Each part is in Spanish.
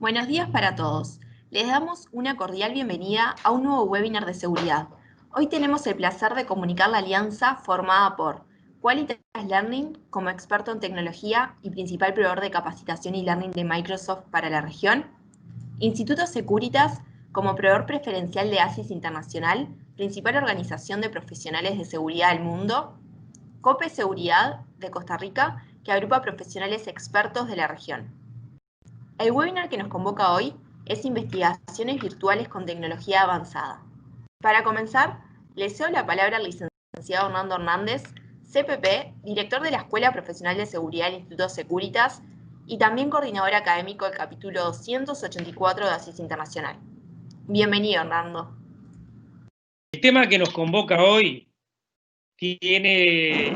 Buenos días para todos. Les damos una cordial bienvenida a un nuevo webinar de seguridad. Hoy tenemos el placer de comunicar la alianza formada por Qualitas Learning como experto en tecnología y principal proveedor de capacitación y learning de Microsoft para la región, Instituto Securitas como proveedor preferencial de ASIS Internacional, principal organización de profesionales de seguridad del mundo, COPE Seguridad de Costa Rica, que agrupa profesionales expertos de la región. El webinar que nos convoca hoy es Investigaciones Virtuales con Tecnología Avanzada. Para comenzar, le cedo la palabra al licenciado Hernando Hernández, CPP, director de la Escuela Profesional de Seguridad del Instituto Securitas y también coordinador académico del capítulo 284 de ASIS Internacional. Bienvenido, Hernando. El tema que nos convoca hoy tiene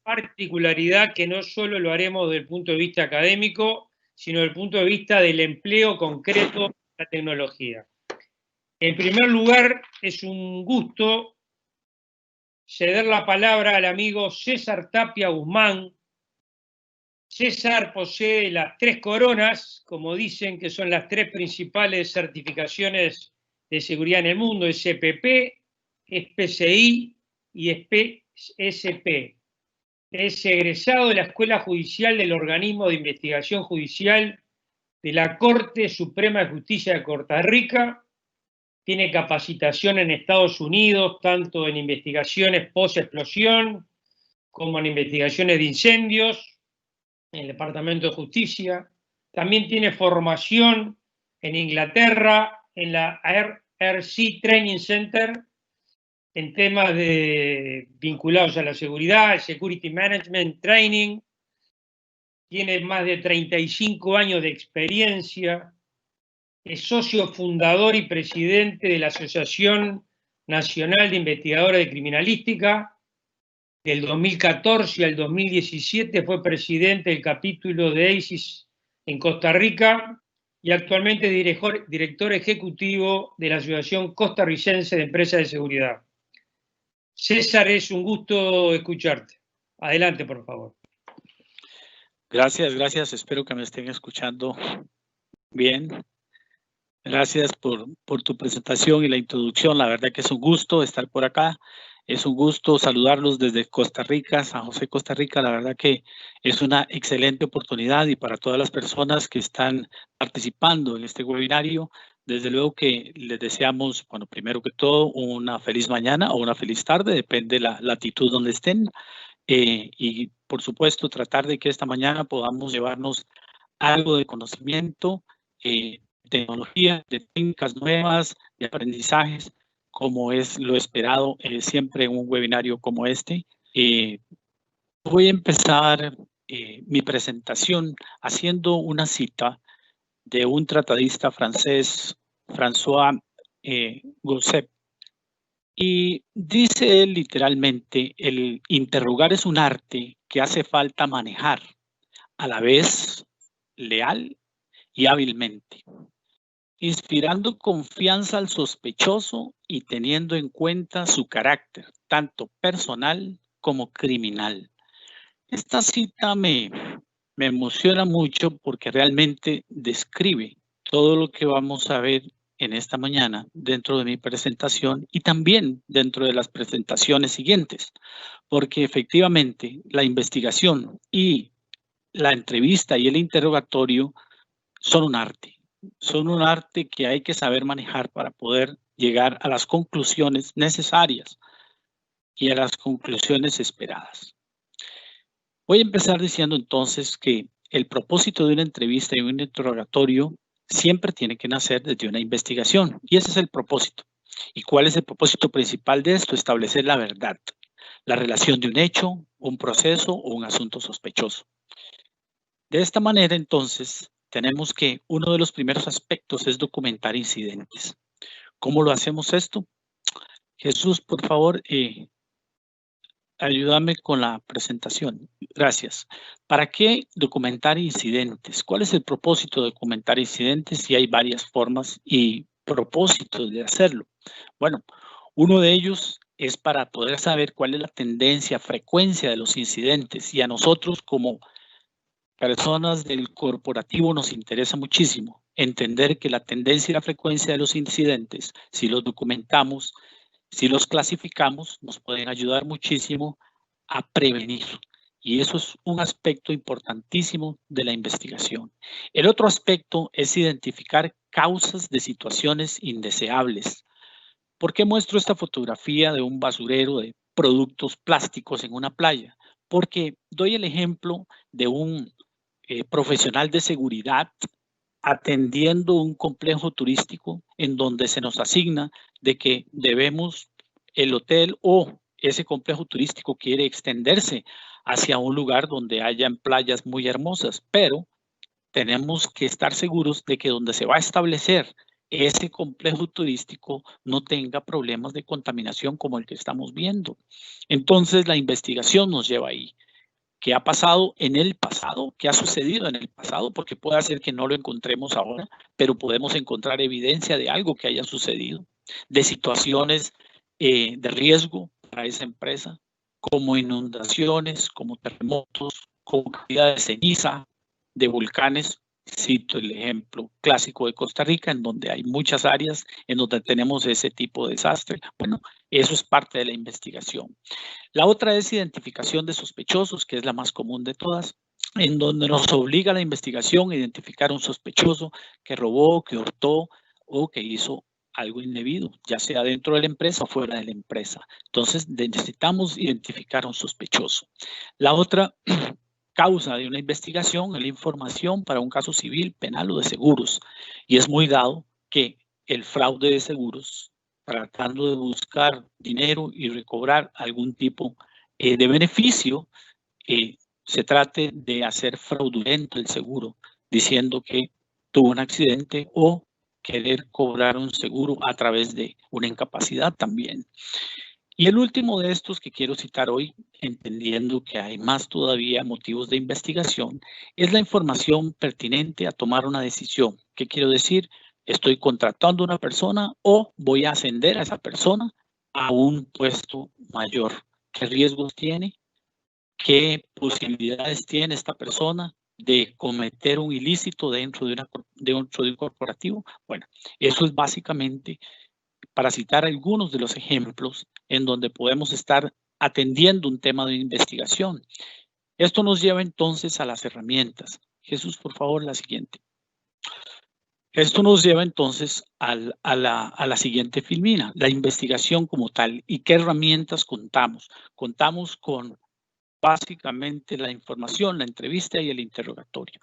particularidad que no solo lo haremos desde el punto de vista académico, sino desde el punto de vista del empleo concreto de la tecnología. En primer lugar, es un gusto ceder la palabra al amigo César Tapia Guzmán. César posee las 3 coronas, como dicen, que son las 3 principales certificaciones de seguridad en el mundo: SPP, SPCI y SP. Es egresado de la Escuela Judicial del Organismo de Investigación Judicial de la Corte Suprema de Justicia de Costa Rica. Tiene capacitación en Estados Unidos, tanto en investigaciones post-explosión como en investigaciones de incendios, en el Departamento de Justicia. También tiene formación en Inglaterra, en la RC Training Center, en temas vinculados a la seguridad, Security Management Training. Tiene más de 35 años de experiencia. Es socio fundador y presidente de la Asociación Nacional de Investigadores de Criminalística. Del 2014 al 2017 fue presidente del capítulo de ASIS en Costa Rica y actualmente es director ejecutivo de la Asociación Costarricense de Empresas de Seguridad. César, es un gusto escucharte. Adelante, por favor. Gracias. Espero que me estén escuchando bien. Gracias por tu presentación y la introducción. La verdad que es un gusto estar por acá. Es un gusto saludarlos desde Costa Rica, San José, Costa Rica. La verdad que es una excelente oportunidad y para todas las personas que están participando en este webinario, desde luego que les deseamos, bueno, primero que todo, una feliz mañana o una feliz tarde, depende de la latitud donde estén. Y por supuesto, tratar de que esta mañana podamos llevarnos algo de conocimiento, tecnología, de técnicas nuevas, de aprendizajes, como es lo esperado siempre en un webinario como este. Voy a empezar mi presentación haciendo una cita de un tratadista francés, François Gosset. Y dice él literalmente, el interrogar es un arte que hace falta manejar, a la vez leal y hábilmente, inspirando confianza al sospechoso y teniendo en cuenta su carácter, tanto personal como criminal. Esta cita me emociona mucho porque realmente describe todo lo que vamos a ver en esta mañana dentro de mi presentación y también dentro de las presentaciones siguientes, porque efectivamente la investigación y la entrevista y el interrogatorio son un arte que hay que saber manejar para poder llegar a las conclusiones necesarias y a las conclusiones esperadas. Voy a empezar diciendo entonces que el propósito de una entrevista y un interrogatorio siempre tiene que nacer desde una investigación, y ese es el propósito. ¿Y cuál es el propósito principal de esto? Establecer la verdad, la relación de un hecho, un proceso o un asunto sospechoso. De esta manera, entonces, tenemos que uno de los primeros aspectos es documentar incidentes. ¿Cómo lo hacemos esto? Jesús, por favor, ayúdame con la presentación. Gracias. ¿Para qué documentar incidentes? ¿Cuál es el propósito de documentar incidentes? Y hay varias formas y propósitos de hacerlo. Bueno, uno de ellos es para poder saber cuál es la tendencia, frecuencia de los incidentes. Y a nosotros como personas del corporativo nos interesa muchísimo entender que la tendencia y la frecuencia de los incidentes, si los documentamos, si los clasificamos, nos pueden ayudar muchísimo a prevenir. Y eso es un aspecto importantísimo de la investigación. El otro aspecto es identificar causas de situaciones indeseables. ¿Por qué muestro esta fotografía de un basurero de productos plásticos en una playa? Porque doy el ejemplo de un profesional de seguridad atendiendo un complejo turístico en donde se nos asigna de que debemos, el hotel o ese complejo turístico quiere extenderse hacia un lugar donde hayan playas muy hermosas, pero tenemos que estar seguros de que donde se va a establecer ese complejo turístico no tenga problemas de contaminación como el que estamos viendo. Entonces la investigación nos lleva ahí. ¿Qué ha pasado en el pasado? ¿Qué ha sucedido en el pasado? Porque puede ser que no lo encontremos ahora, pero podemos encontrar evidencia de algo que haya sucedido, de situaciones de riesgo para esa empresa, como inundaciones, como terremotos, como caída de ceniza, de volcanes. Cito el ejemplo clásico de Costa Rica, en donde hay muchas áreas en donde tenemos ese tipo de desastre. Bueno, eso es parte de la investigación. La otra es identificación de sospechosos, que es la más común de todas, en donde nos obliga la investigación a identificar un sospechoso que robó, que hurtó o que hizo algo indebido, ya sea dentro de la empresa o fuera de la empresa. Entonces, necesitamos identificar a un sospechoso. La otra causa de una investigación es la información para un caso civil, penal o de seguros. Y es muy dado que el fraude de seguros, tratando de buscar dinero y recobrar algún tipo de beneficio, se trate de hacer fraudulento el seguro, diciendo que tuvo un accidente o querer cobrar un seguro a través de una incapacidad también. Y el último de estos que quiero citar hoy, entendiendo que hay más todavía motivos de investigación, es la información pertinente a tomar una decisión. ¿Qué quiero decir? Estoy contratando a una persona o voy a ascender a esa persona a un puesto mayor. ¿Qué riesgos tiene? ¿Qué posibilidades tiene esta persona de cometer un ilícito dentro de un corporativo? Bueno, eso es básicamente para citar algunos de los ejemplos en donde podemos estar atendiendo un tema de investigación. Esto nos lleva entonces a las herramientas. Jesús, por favor, la siguiente. Esto nos lleva entonces a la siguiente filmina, la investigación como tal. ¿Y qué herramientas contamos? Contamos con básicamente la información, la entrevista y el interrogatorio.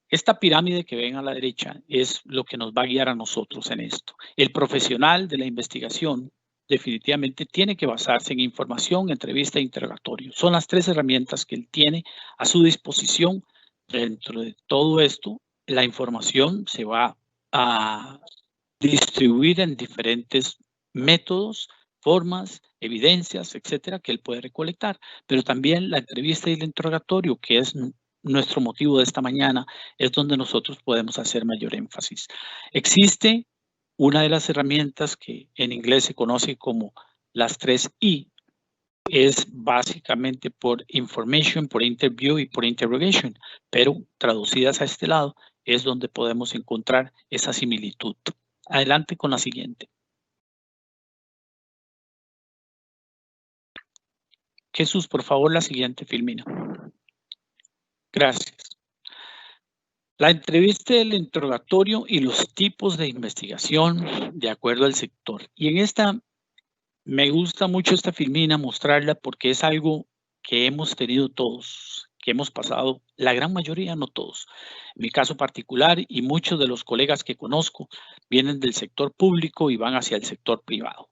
Esta pirámide que ven a la derecha es lo que nos va a guiar a nosotros en esto. El profesional de la investigación definitivamente tiene que basarse en información, entrevista e interrogatorio. Son las tres herramientas que él tiene a su disposición. Dentro de todo esto, la información se va a distribuir en diferentes métodos, formas, evidencias, etcétera, que él puede recolectar. Pero también la entrevista y el interrogatorio, que es nuestro motivo de esta mañana, es donde nosotros podemos hacer mayor énfasis. Existe una de las herramientas que en inglés se conoce como las 3 I, es básicamente por information, por interview y por interrogation, pero traducidas a este lado es donde podemos encontrar esa similitud. Adelante con la siguiente. Jesús, por favor, la siguiente filmina. Gracias. La entrevista, el interrogatorio y los tipos de investigación de acuerdo al sector. Y en esta, me gusta mucho esta filmina, mostrarla porque es algo que hemos tenido todos, que hemos pasado, la gran mayoría, no todos. En mi caso particular y muchos de los colegas que conozco vienen del sector público y van hacia el sector privado.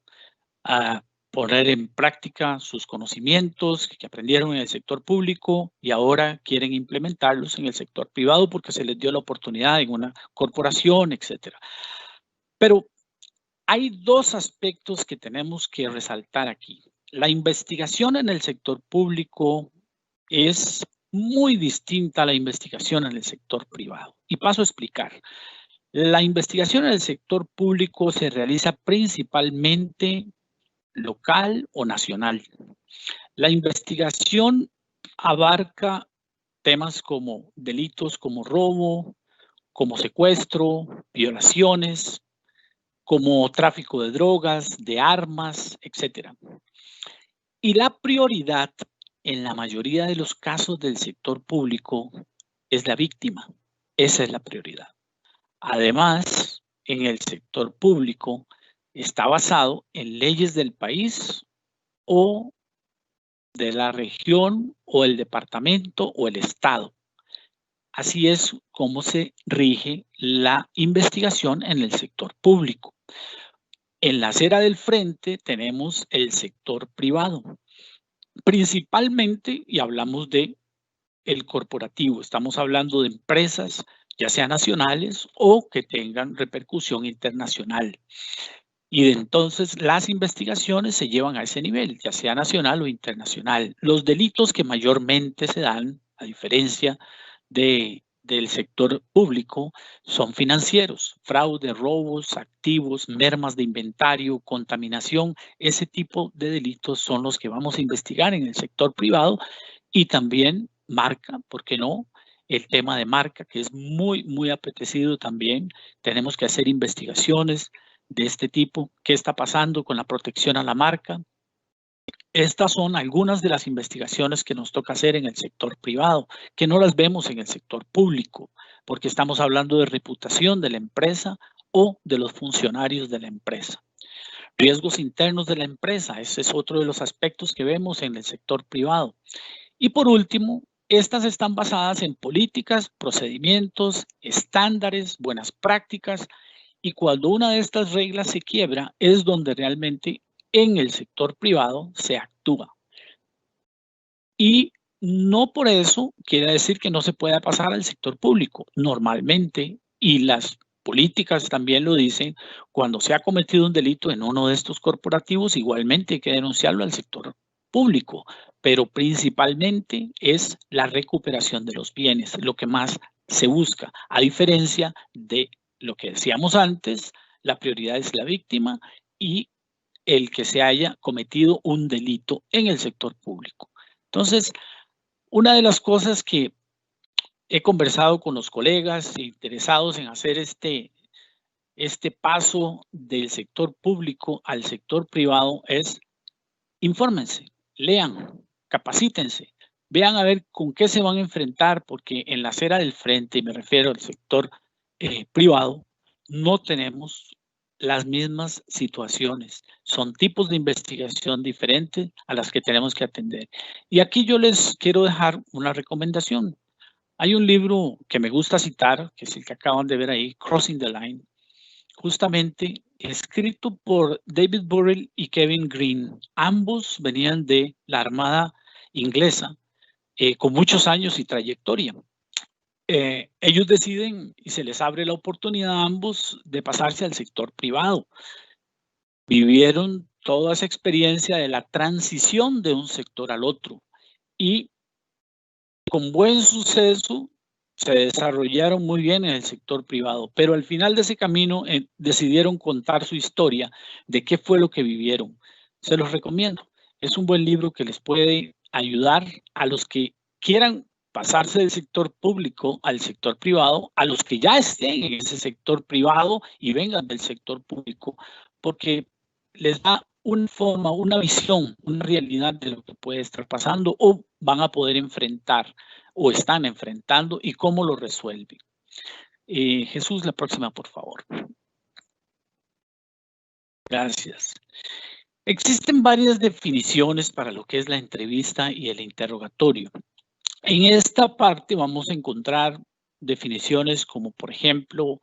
A poner en práctica sus conocimientos que aprendieron en el sector público y ahora quieren implementarlos en el sector privado porque se les dio la oportunidad en una corporación, etcétera. Pero hay dos aspectos que tenemos que resaltar aquí. La investigación en el sector público es muy distinta a la investigación en el sector privado. Y paso a explicar. La investigación en el sector público se realiza principalmente local o nacional. La investigación abarca temas como delitos como robo, como secuestro, violaciones, como tráfico de drogas, de armas, etc. Y la prioridad en la mayoría de los casos del sector público es la víctima. Esa es la prioridad. Además, en el sector público está basado en leyes del país o de la región o el departamento o el estado. Así es como se rige la investigación en el sector público. En la acera del frente tenemos el sector privado, principalmente, y hablamos de el corporativo. Estamos hablando de empresas, ya sean nacionales o que tengan repercusión internacional. Y entonces las investigaciones se llevan a ese nivel, ya sea nacional o internacional. Los delitos que mayormente se dan, a diferencia del sector público, son financieros, fraude, robos, activos, mermas de inventario, contaminación. Ese tipo de delitos son los que vamos a investigar en el sector privado y también marca, ¿por qué no? El tema de marca, que es muy, muy apetecido también. Tenemos que hacer investigaciones de este tipo. ¿Qué está pasando con la protección a la marca? Estas son algunas de las investigaciones que nos toca hacer en el sector privado, que no las vemos en el sector público, porque estamos hablando de reputación de la empresa o de los funcionarios de la empresa. Riesgos internos de la empresa, ese es otro de los aspectos que vemos en el sector privado. Y por último, estas están basadas en políticas, procedimientos, estándares, buenas prácticas, y cuando una de estas reglas se quiebra es donde realmente en el sector privado se actúa. Y no por eso quiere decir que no se pueda pasar al sector público. Normalmente, y las políticas también lo dicen, cuando se ha cometido un delito en uno de estos corporativos, igualmente hay que denunciarlo al sector público, pero principalmente es la recuperación de los bienes, lo que más se busca, a diferencia de lo que decíamos antes, la prioridad es la víctima y el que se haya cometido un delito en el sector público. Entonces, una de las cosas que he conversado con los colegas interesados en hacer este paso del sector público al sector privado es infórmense, lean, capacítense, vean a ver con qué se van a enfrentar, porque en la acera del frente, y me refiero al sector privado, no tenemos las mismas situaciones. Son tipos de investigación diferentes a las que tenemos que atender. Y aquí yo les quiero dejar una recomendación. Hay un libro que me gusta citar, que es el que acaban de ver ahí, Crossing the Line, justamente escrito por David Burrell y Kevin Green. Ambos venían de la Armada inglesa, con muchos años y trayectoria. Ellos deciden y se les abre la oportunidad a ambos de pasarse al sector privado. Vivieron toda esa experiencia de la transición de un sector al otro y con buen suceso se desarrollaron muy bien en el sector privado, pero al final de ese camino decidieron contar su historia de qué fue lo que vivieron. Se los recomiendo. Es un buen libro que les puede ayudar a los que quieran pasarse del sector público al sector privado, a los que ya estén en ese sector privado y vengan del sector público, porque les da una forma, una visión, una realidad de lo que puede estar pasando o van a poder enfrentar o están enfrentando y cómo lo resuelven. Jesús, la próxima, por favor. Gracias. Existen varias definiciones para lo que es la entrevista y el interrogatorio. En esta parte vamos a encontrar definiciones como, por ejemplo,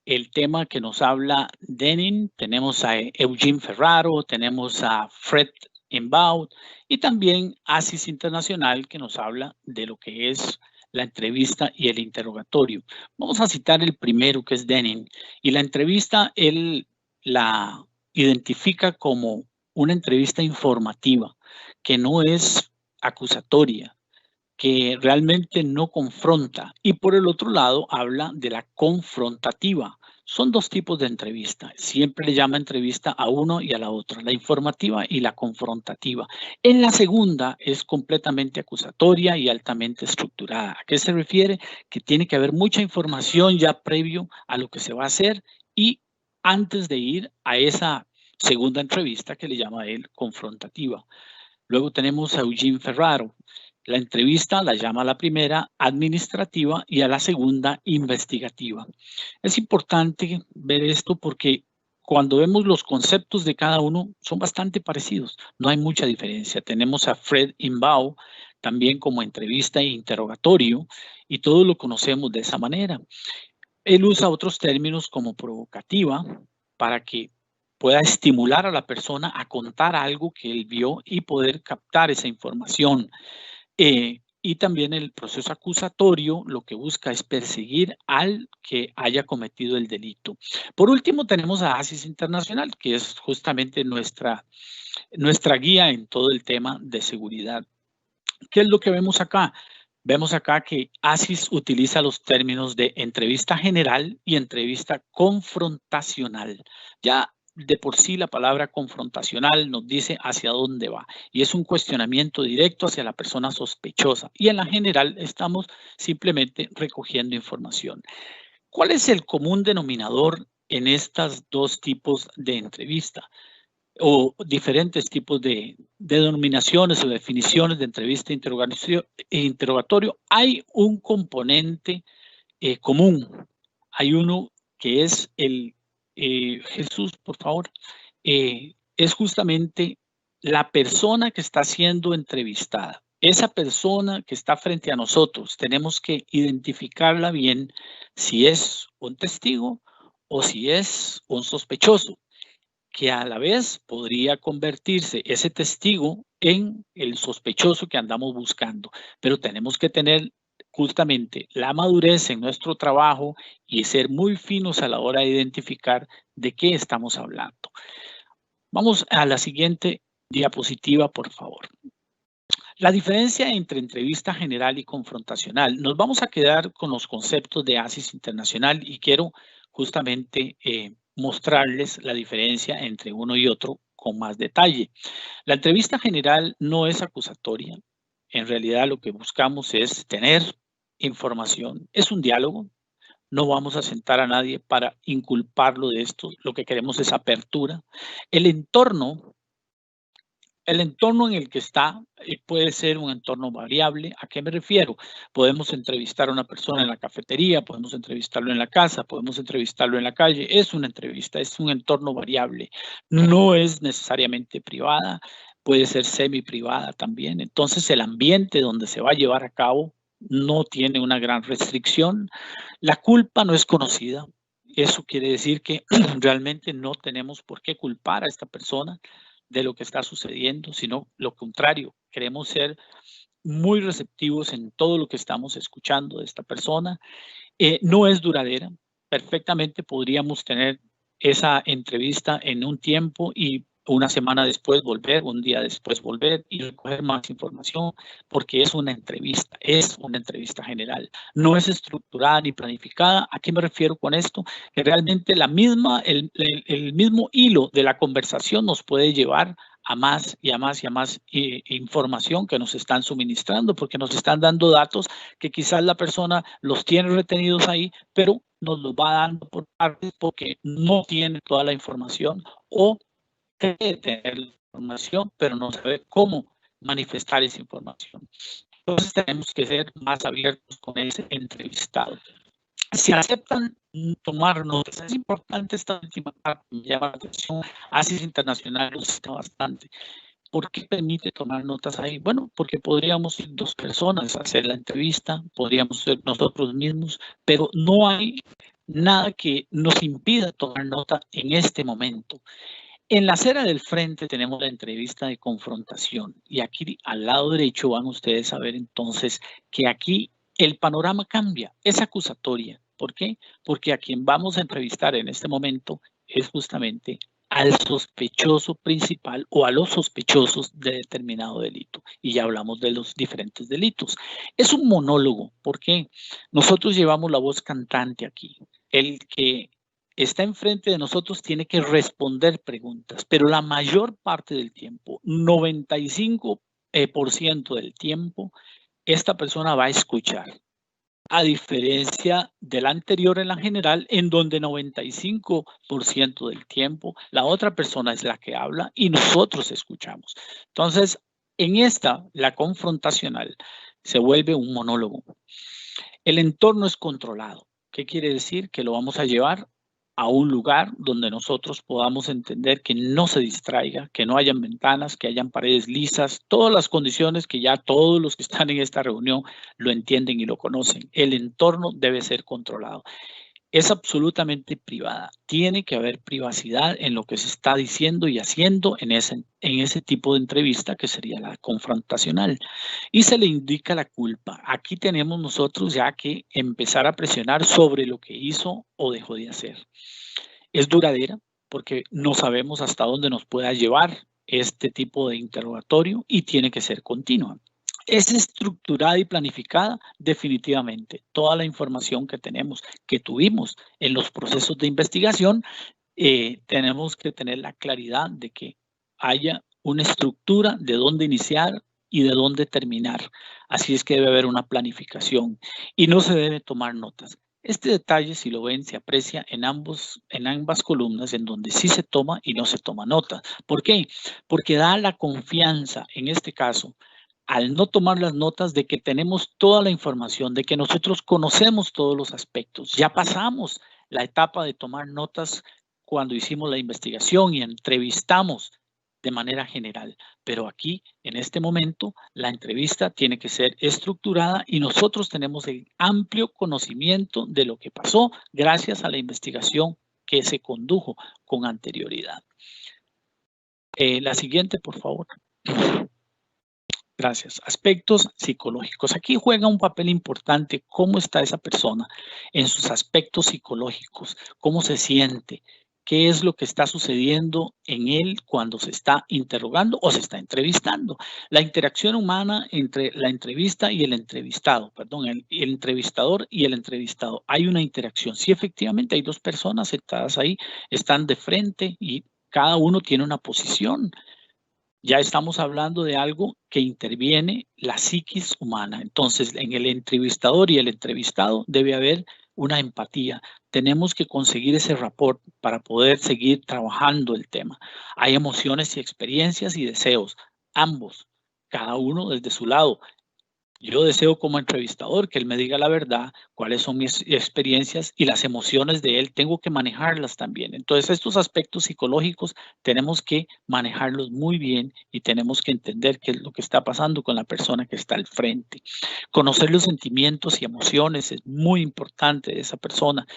el tema que nos habla Denning, tenemos a Eugene Ferraro, tenemos a Fred Embaut y también ASIS Internacional, que nos habla de lo que es la entrevista y el interrogatorio. Vamos a citar el primero, que es Denning, y la entrevista él la identifica como una entrevista informativa, que no es acusatoria. que realmente no confronta. Y por el otro lado, habla de la confrontativa. Son dos tipos de entrevista. Siempre le llama entrevista a uno y a la otra, la informativa y la confrontativa. En la segunda es completamente acusatoria y altamente estructurada. ¿A qué se refiere? Que tiene que haber mucha información ya previo a lo que se va a hacer y antes de ir a esa segunda entrevista que le llama a él confrontativa. Luego tenemos a Eugene Ferraro. La entrevista la llama a la primera administrativa y a la segunda investigativa. Es importante ver esto porque cuando vemos los conceptos de cada uno son bastante parecidos. No hay mucha diferencia. Tenemos a Fred Inbau también como entrevista e interrogatorio y todos lo conocemos de esa manera. Él usa otros términos como provocativa para que pueda estimular a la persona a contar algo que él vio y poder captar esa información. Y también el proceso acusatorio lo que busca es perseguir al que haya cometido el delito. Por último, tenemos a ASIS Internacional, que es justamente nuestra guía en todo el tema de seguridad. ¿Qué es lo que vemos acá? Vemos acá que ASIS utiliza los términos de entrevista general y entrevista confrontacional. Ya de por sí la palabra confrontacional nos dice hacia dónde va y es un cuestionamiento directo hacia la persona sospechosa y en la general estamos simplemente recogiendo información. ¿Cuál es el común denominador en estos dos tipos de entrevista? O diferentes tipos de denominaciones o definiciones de entrevista e interrogatorio, hay un componente común. Hay uno que es Jesús, por favor, es justamente la persona que está siendo entrevistada. Esa persona que está frente a nosotros, tenemos que identificarla bien si es un testigo o si es un sospechoso, que a la vez podría convertirse ese testigo en el sospechoso que andamos buscando. Pero tenemos que tener justamente la madurez en nuestro trabajo y ser muy finos a la hora de identificar de qué estamos hablando. Vamos a la siguiente diapositiva, por favor. La diferencia entre entrevista general y confrontacional. Nos vamos a quedar con los conceptos de ASIS Internacional y quiero justamente mostrarles la diferencia entre uno y otro con más detalle. La entrevista general no es acusatoria. En realidad lo que buscamos es tener información. Es un diálogo. No vamos a sentar a nadie para inculparlo de esto. Lo que queremos es apertura. El entorno en el que está puede ser un entorno variable. ¿A qué me refiero? Podemos entrevistar a una persona en la cafetería, podemos entrevistarlo en la casa, podemos entrevistarlo en la calle. Es una entrevista, es un entorno variable. No es necesariamente privada, puede ser semi-privada también. Entonces, el ambiente donde se va a llevar a cabo no tiene una gran restricción. La culpa no es conocida. Eso quiere decir que realmente no tenemos por qué culpar a esta persona de lo que está sucediendo, sino lo contrario. Queremos ser muy receptivos en todo lo que estamos escuchando de esta persona. No es duradera. Perfectamente podríamos tener esa entrevista en un tiempo y una semana después volver, un día después volver y recoger más información, porque es una entrevista general. No es estructurada ni planificada. ¿A qué me refiero con esto? Que realmente el mismo hilo de la conversación nos puede llevar a más y a más y a más información que nos están suministrando, porque nos están dando datos que quizás la persona los tiene retenidos ahí, pero nos los va dando por partes porque no tiene toda la información o cree tener la información, pero no sabe cómo manifestar esa información. Entonces tenemos que ser más abiertos con ese entrevistado. Si aceptan tomar notas, es importante esta última parte, me llama la atención. ASIS Internacional lo cita bastante. ¿Por qué permite tomar notas ahí? Bueno, porque podríamos ir dos personas a hacer la entrevista, podríamos ser nosotros mismos, pero no hay nada que nos impida tomar nota en este momento. En la acera del frente tenemos la entrevista de confrontación y aquí al lado derecho van ustedes a ver entonces que aquí el panorama cambia, es acusatoria. ¿Por qué? Porque a quien vamos a entrevistar en este momento es justamente al sospechoso principal o a los sospechosos de determinado delito. Y ya hablamos de los diferentes delitos. Es un monólogo, porque nosotros llevamos la voz cantante aquí. El que está enfrente de nosotros tiene que responder preguntas, pero la mayor parte del tiempo, 95% del tiempo, esta persona va a escuchar. A diferencia del anterior en la general, en donde 95% del tiempo la otra persona es la que habla y nosotros escuchamos. Entonces, en esta, la confrontacional, se vuelve un monólogo. El entorno es controlado. ¿Qué quiere decir? Que lo vamos a llevar a un lugar donde nosotros podamos entender que no se distraiga, que no hayan ventanas, que hayan paredes lisas, todas las condiciones que ya todos los que están en esta reunión lo entienden y lo conocen. El entorno debe ser controlado. Es absolutamente privada. Tiene que haber privacidad en lo que se está diciendo y haciendo en ese tipo de entrevista que sería la confrontacional. Y se le indica la culpa. Aquí tenemos nosotros ya que empezar a presionar sobre lo que hizo o dejó de hacer. Es duradera porque no sabemos hasta dónde nos pueda llevar este tipo de interrogatorio y tiene que ser continua. Es estructurada y planificada definitivamente. Toda la información que tenemos, que tuvimos en los procesos de investigación, tenemos que tener la claridad de que haya una estructura de dónde iniciar y de dónde terminar. Así es que debe haber una planificación y no se debe tomar notas. Este detalle, si lo ven, se aprecia en ambas columnas en donde sí se toma y no se toma nota. ¿Por qué? Porque da la confianza, en este caso, al no tomar las notas de que tenemos toda la información, de que nosotros conocemos todos los aspectos. Ya pasamos la etapa de tomar notas cuando hicimos la investigación y entrevistamos de manera general. Pero aquí, en este momento, la entrevista tiene que ser estructurada y nosotros tenemos el amplio conocimiento de lo que pasó gracias a la investigación que se condujo con anterioridad. La siguiente, por favor. Gracias. Aspectos psicológicos. Aquí juega un papel importante cómo está esa persona en sus aspectos psicológicos, cómo se siente, qué es lo que está sucediendo en él cuando se está interrogando o se está entrevistando. La interacción humana entre la entrevista y el entrevistado, perdón, el entrevistador y el entrevistado. Hay una interacción. Sí, efectivamente, hay dos personas sentadas ahí, están de frente y cada uno tiene una posición. Ya estamos hablando de algo que interviene la psiquis humana. Entonces, en el entrevistador y el entrevistado debe haber una empatía. Tenemos que conseguir ese rapport para poder seguir trabajando el tema. Hay emociones y experiencias y deseos, ambos, cada uno desde su lado. Yo deseo como entrevistador que él me diga la verdad, cuáles son mis experiencias y las emociones de él, tengo que manejarlas también. Entonces, estos aspectos psicológicos tenemos que manejarlos muy bien y tenemos que entender qué es lo que está pasando con la persona que está al frente. Conocer los sentimientos y emociones es muy importante de esa persona.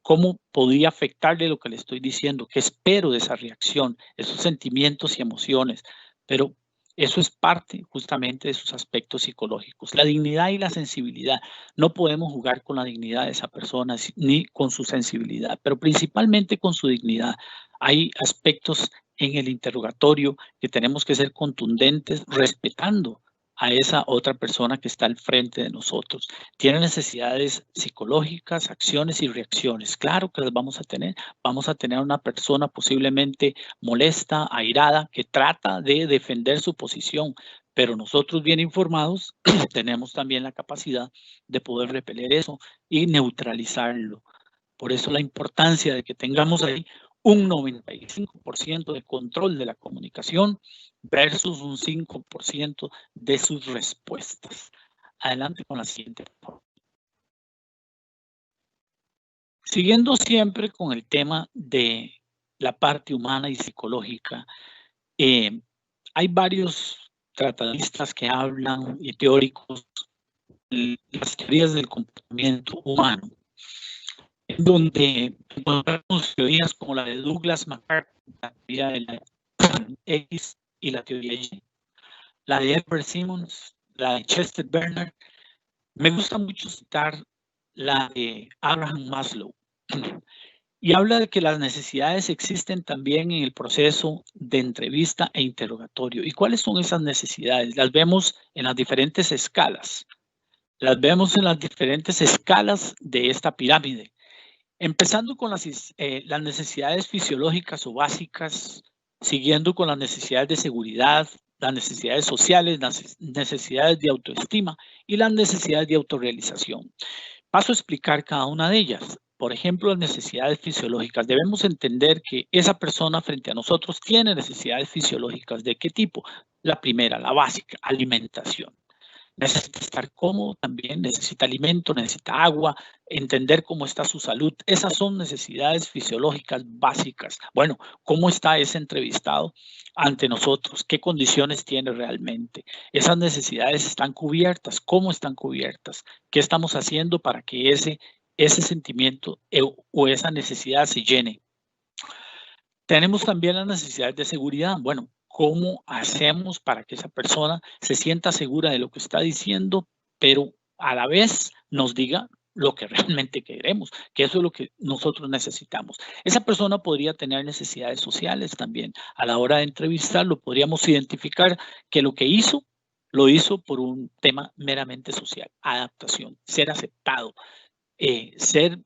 ¿Cómo podría afectarle lo que le estoy diciendo? ¿Qué espero de esa reacción? Esos sentimientos y emociones. Pero eso es parte justamente de sus aspectos psicológicos. La dignidad y la sensibilidad. No podemos jugar con la dignidad de esa persona ni con su sensibilidad, pero principalmente con su dignidad. Hay aspectos en el interrogatorio que tenemos que ser contundentes, respetando a esa otra persona que está al frente de nosotros. Tiene necesidades psicológicas, acciones y reacciones. Claro que las vamos a tener. Vamos a tener una persona posiblemente molesta, airada, que trata de defender su posición, pero nosotros bien informados tenemos también la capacidad de poder repeler eso y neutralizarlo. Por eso la importancia de que tengamos ahí un 95% de control de la comunicación versus un 5% de sus respuestas. Adelante con la siguiente, por favor. Siguiendo siempre con el tema de la parte humana y psicológica, hay varios tratadistas que hablan y teóricos de las teorías del comportamiento humano, en donde encontramos teorías como la de Douglas MacArthur, la teoría de la X y la teoría Y, la de Edward Simmons, la de Chester Bernard. Me gusta mucho citar la de Abraham Maslow. Y habla de que las necesidades existen también en el proceso de entrevista e interrogatorio. ¿Y cuáles son esas necesidades? Las vemos en las diferentes escalas. Las vemos en las diferentes escalas de esta pirámide. Empezando con las necesidades fisiológicas o básicas, siguiendo con las necesidades de seguridad, las necesidades sociales, las necesidades de autoestima y las necesidades de autorrealización. Paso a explicar cada una de ellas. Por ejemplo, las necesidades fisiológicas. Debemos entender que esa persona frente a nosotros tiene necesidades fisiológicas. ¿De qué tipo? La primera, la básica, alimentación. Necesita estar cómodo también, necesita alimento, necesita agua, entender cómo está su salud. Esas son necesidades fisiológicas básicas. Bueno, ¿cómo está ese entrevistado ante nosotros? ¿Qué condiciones tiene realmente? Esas necesidades están cubiertas. ¿Cómo están cubiertas? ¿Qué estamos haciendo para que ese sentimiento o esa necesidad se llene? Tenemos también las necesidades de seguridad. Bueno, ¿cómo hacemos para que esa persona se sienta segura de lo que está diciendo, pero a la vez nos diga lo que realmente queremos, que eso es lo que nosotros necesitamos? Esa persona podría tener necesidades sociales también. A la hora de entrevistarlo, podríamos identificar que lo que hizo, lo hizo por un tema meramente social, adaptación, ser aceptado, ser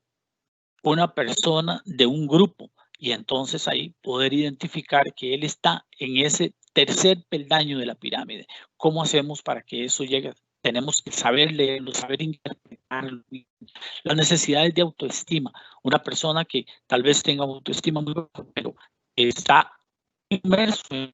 una persona de un grupo. Y entonces ahí poder identificar que él está en ese tercer peldaño de la pirámide. ¿Cómo hacemos para que eso llegue? Tenemos que saber leerlo, saber interpretarlo. Las necesidades de autoestima. Una persona que tal vez tenga autoestima muy baja, pero está inmerso en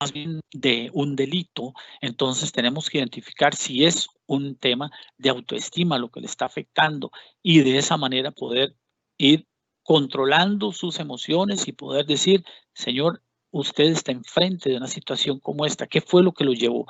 más bien de un delito, entonces tenemos que identificar si es un tema de autoestima lo que le está afectando y de esa manera poder ir controlando sus emociones y poder decir, señor, usted está enfrente de una situación como esta, ¿qué fue lo que lo llevó?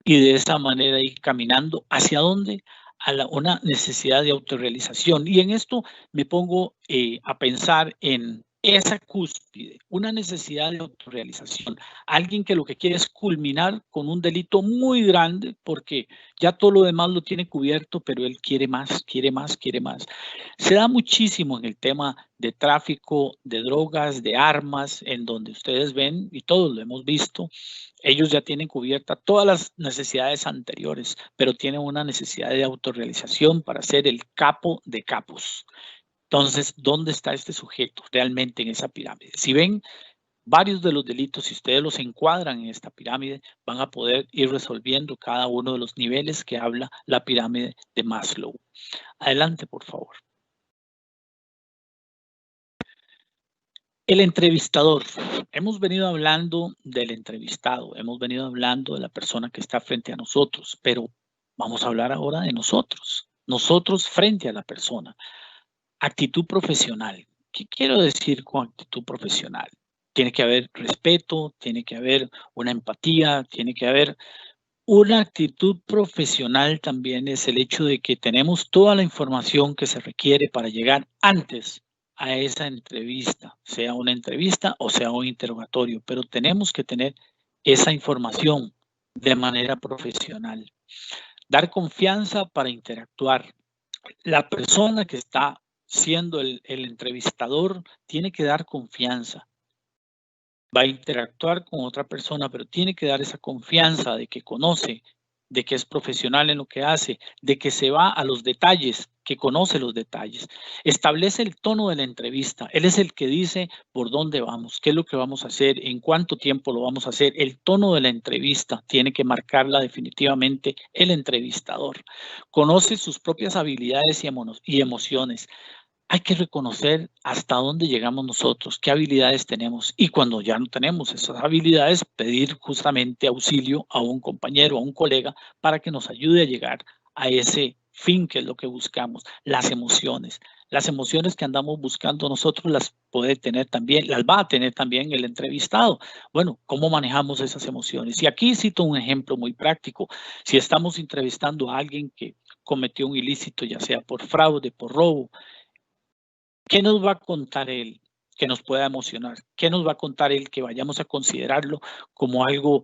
Y de esa manera ir caminando hacia dónde, a una necesidad de autorrealización. Y en esto me pongo a pensar en esa cúspide, una necesidad de autorrealización. Alguien que lo que quiere es culminar con un delito muy grande porque ya todo lo demás lo tiene cubierto, pero él quiere más, quiere más, quiere más. Se da muchísimo en el tema de tráfico de drogas, de armas, en donde ustedes ven, y todos lo hemos visto, ellos ya tienen cubiertas todas las necesidades anteriores, pero tienen una necesidad de autorrealización para ser el capo de capos. Entonces, ¿dónde está este sujeto realmente en esa pirámide? Si ven varios de los delitos, si ustedes los encuadran en esta pirámide, van a poder ir resolviendo cada uno de los niveles que habla la pirámide de Maslow. Adelante, por favor. El entrevistador. Hemos venido hablando del entrevistado, hemos venido hablando de la persona que está frente a nosotros, pero vamos a hablar ahora de nosotros. Nosotros frente a la persona. Actitud profesional. ¿Qué quiero decir con actitud profesional? Tiene que haber respeto, tiene que haber una empatía, tiene que haber una actitud profesional también es el hecho de que tenemos toda la información que se requiere para llegar antes a esa entrevista, sea una entrevista o sea un interrogatorio, pero tenemos que tener esa información de manera profesional. Dar confianza para interactuar. La persona que está siendo el entrevistador tiene que dar confianza. Va a interactuar con otra persona, pero tiene que dar esa confianza de que conoce, de que es profesional en lo que hace, de que se va a los detalles, que conoce los detalles. Establece el tono de la entrevista. Él es el que dice por dónde vamos, qué es lo que vamos a hacer, en cuánto tiempo lo vamos a hacer. El tono de la entrevista tiene que marcarla definitivamente el entrevistador. Conoce sus propias habilidades y emociones. Hay que reconocer hasta dónde llegamos nosotros, qué habilidades tenemos y cuando ya no tenemos esas habilidades, pedir justamente auxilio a un compañero, a un colega para que nos ayude a llegar a ese fin que es lo que buscamos, las emociones. Las emociones que andamos buscando nosotros las puede tener también, las va a tener también el entrevistado. Bueno, ¿cómo manejamos esas emociones? Y aquí cito un ejemplo muy práctico. Si estamos entrevistando a alguien que cometió un ilícito, ya sea por fraude, por robo, ¿qué nos va a contar él que nos pueda emocionar? ¿Qué nos va a contar él que vayamos a considerarlo como algo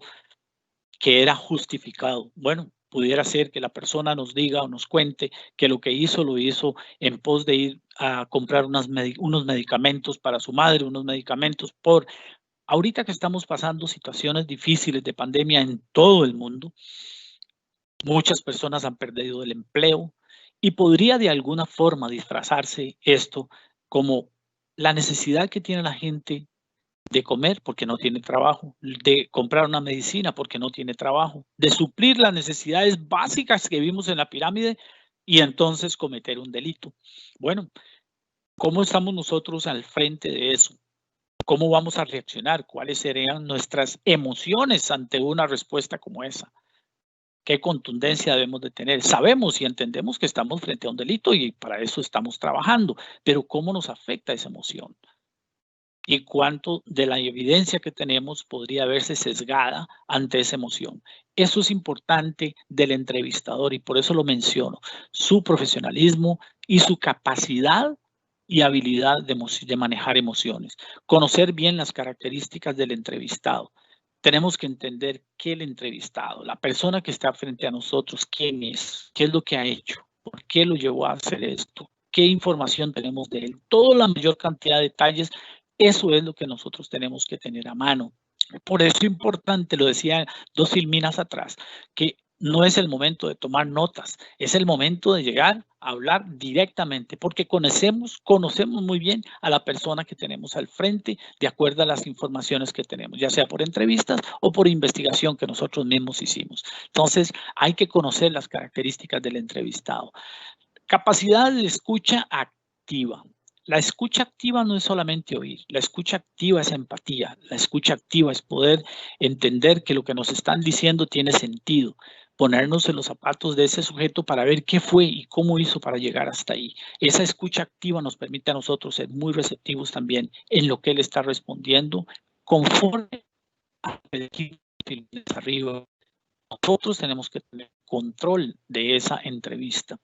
que era justificado? Bueno, Pudiera ser que la persona nos diga o nos cuente que lo que hizo lo hizo en pos de ir a comprar unos medicamentos para su madre, unos medicamentos por... Ahorita que estamos pasando situaciones difíciles de pandemia en todo el mundo, muchas personas han perdido el empleo y podría de alguna forma disfrazarse esto como la necesidad que tiene la gente de comer porque no tiene trabajo, de comprar una medicina porque no tiene trabajo, de suplir las necesidades básicas que vimos en la pirámide y entonces cometer un delito. Bueno, ¿cómo estamos nosotros al frente de eso? ¿Cómo vamos a reaccionar? ¿Cuáles serían nuestras emociones ante una respuesta como esa? ¿Qué contundencia debemos de tener? Sabemos y entendemos que estamos frente a un delito y para eso estamos trabajando, pero ¿cómo nos afecta esa emoción? ¿Y cuánto de la evidencia que tenemos podría verse sesgada ante esa emoción? Eso es importante del entrevistador y por eso lo menciono. Su profesionalismo y su capacidad y habilidad de manejar emociones. Conocer bien las características del entrevistado. Tenemos que entender qué el entrevistado, la persona que está frente a nosotros, quién es, qué es lo que ha hecho, por qué lo llevó a hacer esto, qué información tenemos de él, toda la mayor cantidad de detalles. Eso es lo que nosotros tenemos que tener a mano. Por eso es importante, lo decía 2 filminas atrás, que no es el momento de tomar notas, es el momento de llegar a hablar directamente, porque conocemos muy bien a la persona que tenemos al frente, de acuerdo a las informaciones que tenemos, ya sea por entrevistas o por investigación que nosotros mismos hicimos. Entonces, hay que conocer las características del entrevistado. Capacidad de escucha activa. La escucha activa no es solamente oír, la escucha activa es empatía, la escucha activa es poder entender que lo que nos están diciendo tiene sentido, ponernos en los zapatos de ese sujeto para ver qué fue y cómo hizo para llegar hasta ahí. Esa escucha activa nos permite a nosotros ser muy receptivos también en lo que él está respondiendo, conforme al equipo arriba. Nosotros tenemos que tener control de esa entrevista.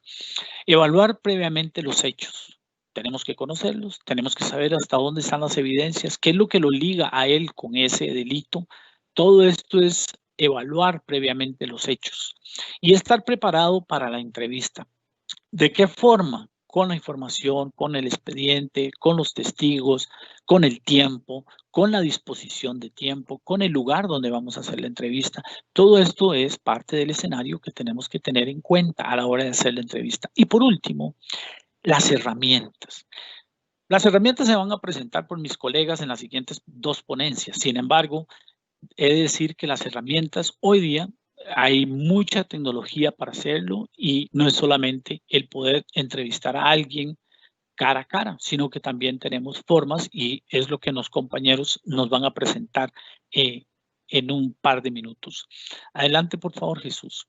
Evaluar previamente los hechos. Tenemos que conocerlos, tenemos que saber hasta dónde están las evidencias, qué es lo que lo liga a él con ese delito. Todo esto es evaluar previamente los hechos y estar preparado para la entrevista. ¿De qué forma? Con la información, con el expediente, con los testigos, con el tiempo, con la disposición de tiempo, con el lugar donde vamos a hacer la entrevista. Todo esto es parte del escenario que tenemos que tener en cuenta a la hora de hacer la entrevista. Y por último, las herramientas. Las herramientas se van a presentar por mis colegas en las siguientes 2 ponencias. Sin embargo, he de decir que las herramientas hoy día hay mucha tecnología para hacerlo y no es solamente el poder entrevistar a alguien cara a cara, sino que también tenemos formas y es lo que los compañeros nos van a presentar en un par de minutos. Adelante, por favor, Jesús.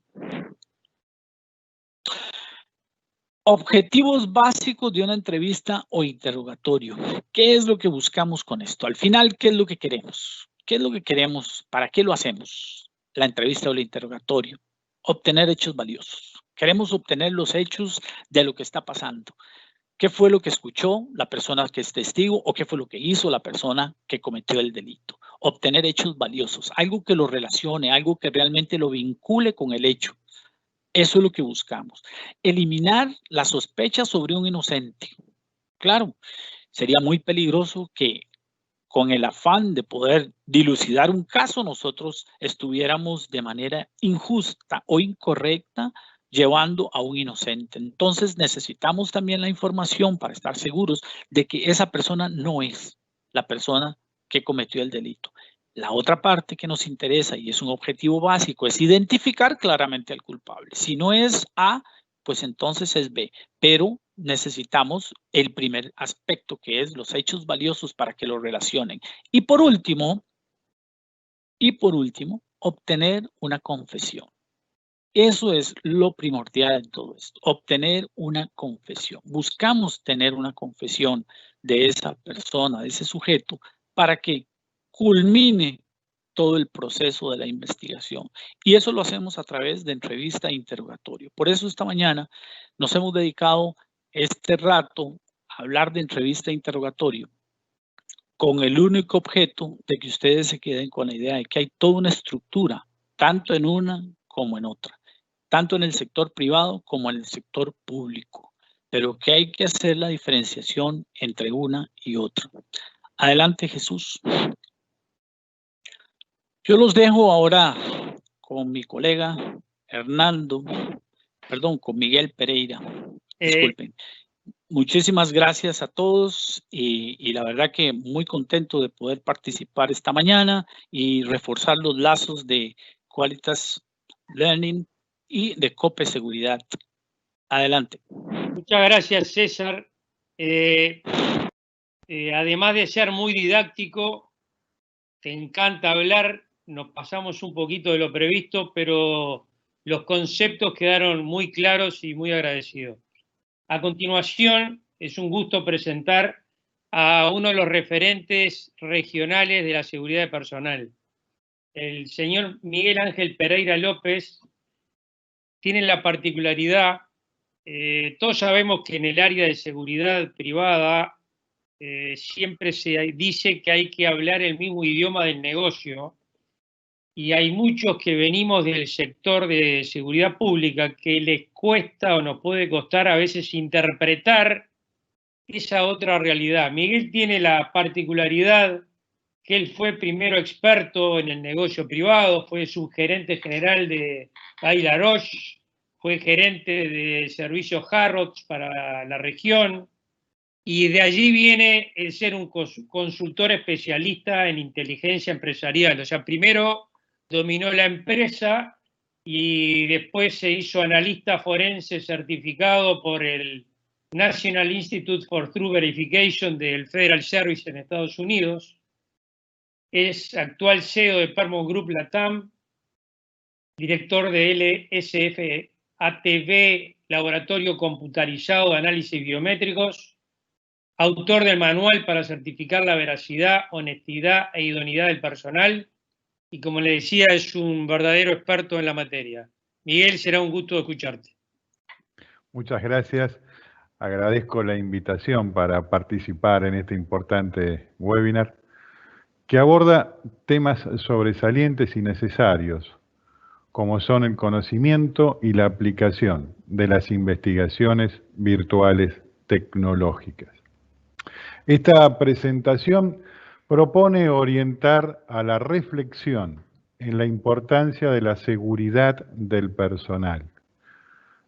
Objetivos básicos de una entrevista o interrogatorio. ¿Qué es lo que buscamos con esto? Al final, ¿qué es lo que queremos? ¿Qué es lo que queremos? ¿Para qué lo hacemos? La entrevista o el interrogatorio. Obtener hechos valiosos. Queremos obtener los hechos de lo que está pasando. ¿Qué fue lo que escuchó la persona que es testigo o qué fue lo que hizo la persona que cometió el delito? Obtener hechos valiosos, algo que lo relacione, algo que realmente lo vincule con el hecho. Eso es lo que buscamos. Eliminar la sospecha sobre un inocente. Claro, sería muy peligroso que con el afán de poder dilucidar un caso nosotros estuviéramos de manera injusta o incorrecta llevando a un inocente. Entonces necesitamos también la información para estar seguros de que esa persona no es la persona que cometió el delito. La otra parte que nos interesa y es un objetivo básico es identificar claramente al culpable. Si no es A, pues entonces es B, pero necesitamos el primer aspecto que es los hechos valiosos para que lo relacionen. Y por último, obtener una confesión. Eso es lo primordial en todo esto, obtener una confesión. Buscamos tener una confesión de esa persona, de ese sujeto, para que culmine todo el proceso de la investigación. Y eso lo hacemos a través de entrevista e interrogatorio. Por eso esta mañana nos hemos dedicado este rato a hablar de entrevista e interrogatorio con el único objeto de que ustedes se queden con la idea de que hay toda una estructura, tanto en una como en otra. tanto en el sector privado como en el sector público, pero que hay que hacer la diferenciación entre una y otra. Adelante, Jesús. Yo los dejo ahora con mi colega con Miguel Pereira. Disculpen. Muchísimas gracias a todos y la verdad que muy contento de poder participar esta mañana y reforzar los lazos de Qualitas Learning y de COPE Seguridad. Adelante. Muchas gracias, César. Además de ser muy didáctico, te encanta hablar, nos pasamos un poquito de lo previsto, pero los conceptos quedaron muy claros y muy agradecidos. A continuación, es un gusto presentar a uno de los referentes regionales de la seguridad personal. El señor Miguel Ángel Pereira López tiene la particularidad, todos sabemos que en el área de seguridad privada siempre se dice que hay que hablar el mismo idioma del negocio, y hay muchos que venimos del sector de seguridad pública que les cuesta o nos puede costar a veces interpretar esa otra realidad. Miguel tiene la particularidad que él fue primero experto en el negocio privado, fue subgerente general de Aila Roche, fue gerente de servicios Harrods para la región, y de allí viene el ser un consultor especialista en inteligencia empresarial. O sea, primero dominó la empresa y después se hizo analista forense certificado por el National Institute for Truth Verification del Federal Service en Estados Unidos. Es actual CEO de Paramount Group Latam, director de LSF-ATV, Laboratorio Computarizado de Análisis Biométricos, autor del manual para certificar la veracidad, honestidad e idoneidad del personal, y como le decía, es un verdadero experto en la materia. Miguel, será un gusto escucharte. Muchas gracias. Agradezco la invitación para participar en este importante webinar que aborda temas sobresalientes y necesarios, como son el conocimiento y la aplicación de las investigaciones virtuales tecnológicas. Esta presentación propone orientar a la reflexión en la importancia de la seguridad del personal,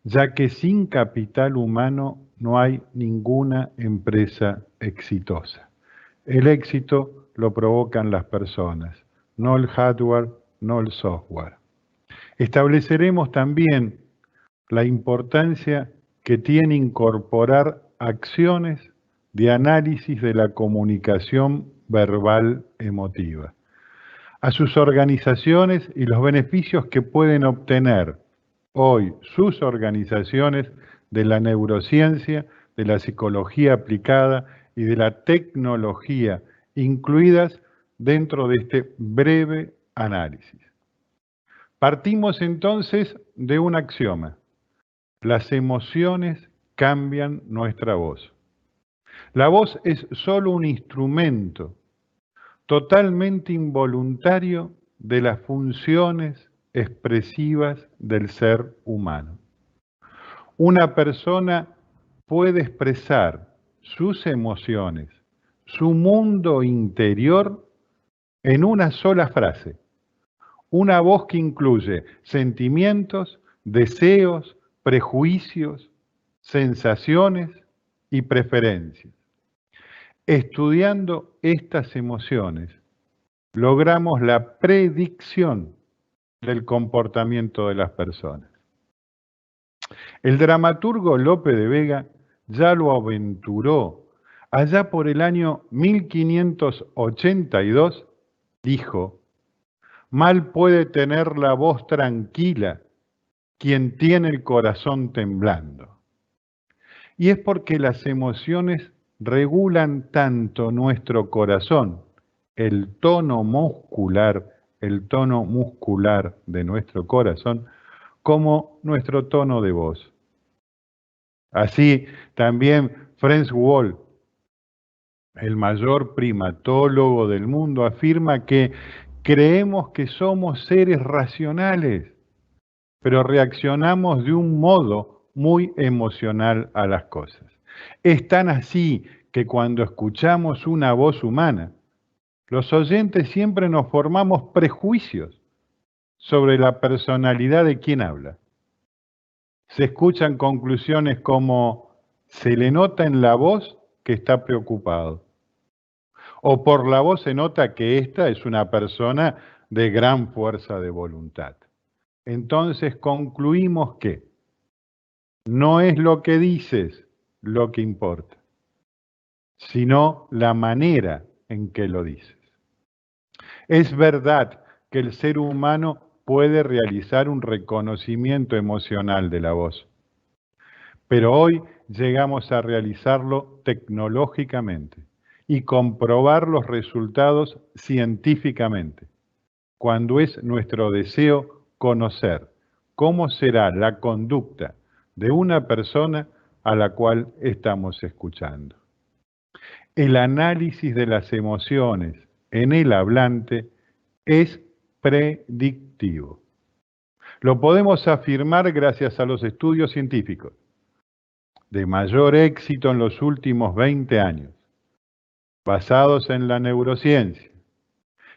ya que sin capital humano no hay ninguna empresa exitosa. El éxito lo provocan las personas, no el hardware, no el software. Estableceremos también la importancia que tiene incorporar acciones de análisis de la comunicación verbal emotiva a sus organizaciones y los beneficios que pueden obtener hoy sus organizaciones de la neurociencia, de la psicología aplicada y de la tecnología incluidas dentro de este breve análisis. Partimos entonces de un axioma: las emociones cambian nuestra voz. La voz es solo un instrumento totalmente involuntario de las funciones expresivas del ser humano. Una persona puede expresar sus emociones, su mundo interior, en una sola frase. Una voz que incluye sentimientos, deseos, prejuicios, sensaciones y preferencias. Estudiando estas emociones, logramos la predicción del comportamiento de las personas. El dramaturgo Lope de Vega ya lo aventuró. Allá por el año 1582, dijo: mal puede tener la voz tranquila quien tiene el corazón temblando. Y es porque las emociones regulan tanto nuestro corazón, el tono muscular de nuestro corazón, como nuestro tono de voz. Así también Franz Wolf, el mayor primatólogo del mundo, afirma que creemos que somos seres racionales, pero reaccionamos de un modo muy emocional a las cosas. Es tan así que cuando escuchamos una voz humana, los oyentes siempre nos formamos prejuicios sobre la personalidad de quien habla. Se escuchan conclusiones como: se le nota en la voz que está preocupado, o por la voz se nota que esta es una persona de gran fuerza de voluntad. Entonces concluimos que no es lo que dices lo que importa, sino la manera en que lo dices. Es verdad que el ser humano puede realizar un reconocimiento emocional de la voz, pero hoy llegamos a realizarlo tecnológicamente y comprobar los resultados científicamente, cuando es nuestro deseo conocer cómo será la conducta de una persona a la cual estamos escuchando. El análisis de las emociones en el hablante es predictivo. Lo podemos afirmar gracias a los estudios científicos de mayor éxito en los últimos 20 años, basados en la neurociencia.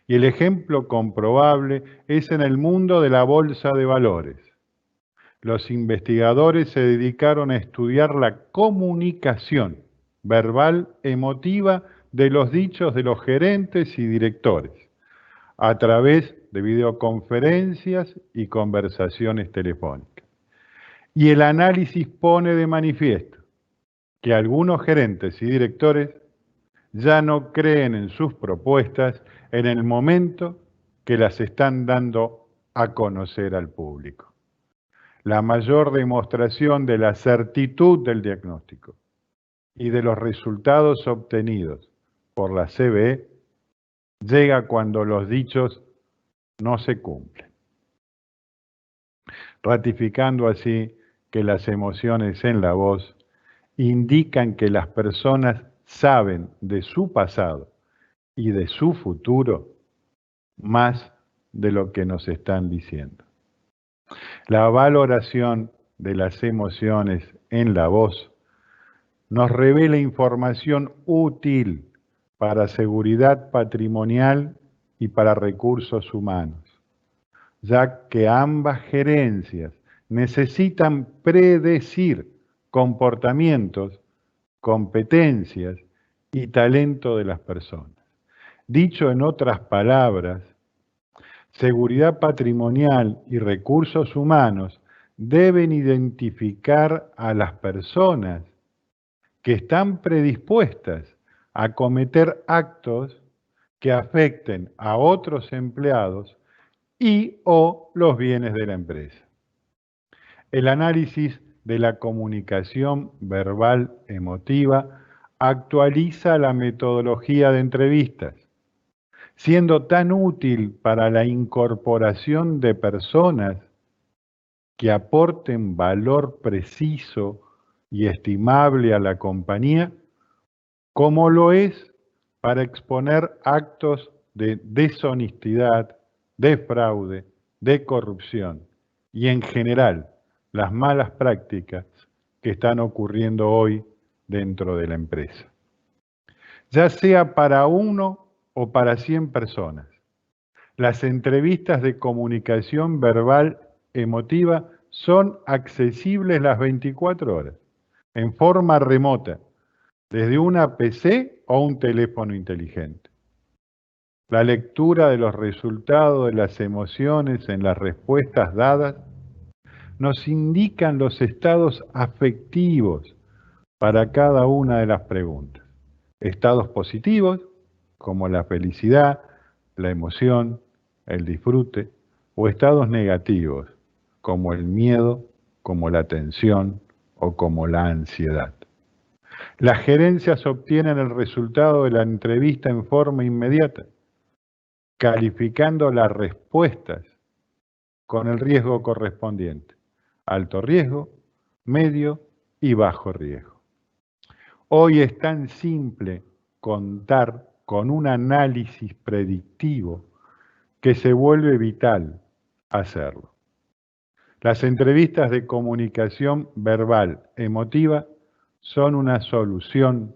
Y el ejemplo comprobable es en el mundo de la bolsa de valores. Los investigadores se dedicaron a estudiar la comunicación verbal emotiva de los dichos de los gerentes y directores a través de videoconferencias y conversaciones telefónicas. Y el análisis pone de manifiesto que algunos gerentes y directores ya no creen en sus propuestas en el momento que las están dando a conocer al público. La mayor demostración de la certitud del diagnóstico y de los resultados obtenidos por la CBE llega cuando los dichos no se cumplen, ratificando así que las emociones en la voz indican que las personas saben de su pasado y de su futuro más de lo que nos están diciendo. La valoración de las emociones en la voz nos revela información útil para seguridad patrimonial y para recursos humanos, ya que ambas gerencias necesitan predecir comportamientos, competencias y talento de las personas. Dicho en otras palabras, seguridad patrimonial y recursos humanos deben identificar a las personas que están predispuestas a cometer actos que afecten a otros empleados y o los bienes de la empresa. El análisis de la comunicación verbal emotiva actualiza la metodología de entrevistas, siendo tan útil para la incorporación de personas que aporten valor preciso y estimable a la compañía, como lo es para exponer actos de deshonestidad, de fraude, de corrupción y en general las malas prácticas que están ocurriendo hoy dentro de la empresa. Ya sea para 1 o para 100 personas, las entrevistas de comunicación verbal emotiva son accesibles las 24 horas, en forma remota, desde una PC o un teléfono inteligente. La lectura de los resultados de las emociones en las respuestas dadas nos indican los estados afectivos para cada una de las preguntas. Estados positivos, como la felicidad, la emoción, el disfrute, o estados negativos, como el miedo, como la tensión o como la ansiedad. Las gerencias obtienen el resultado de la entrevista en forma inmediata, calificando las respuestas con el riesgo correspondiente: alto riesgo, medio y bajo riesgo. Hoy es tan simple contar con un análisis predictivo que se vuelve vital hacerlo. Las entrevistas de comunicación verbal emotiva son una solución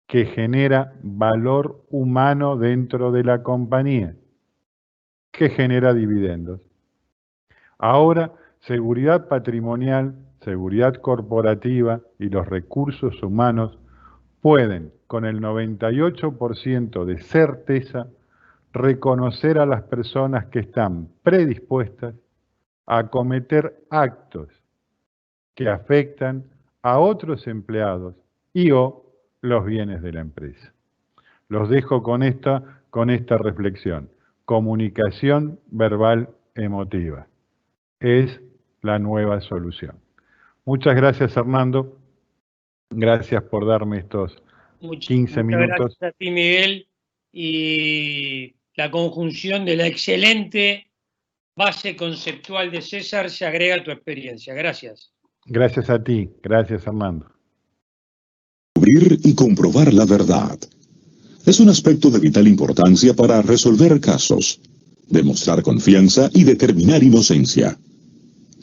que genera valor humano dentro de la compañía, que genera dividendos. Ahora, seguridad patrimonial, seguridad corporativa y los recursos humanos pueden, con el 98% de certeza, reconocer a las personas que están predispuestas a cometer actos que afectan a otros empleados y o los bienes de la empresa. Los dejo con esta reflexión. Comunicación verbal emotiva es la nueva solución. Muchas gracias, Hernando. Gracias por darme estos 15 minutos. Gracias a ti, Miguel, y la conjunción de la excelente base conceptual de César se agrega a tu experiencia. Gracias. Gracias a ti. Gracias, Hernando. Descubrir y comprobar la verdad es un aspecto de vital importancia para resolver casos, demostrar confianza y determinar inocencia.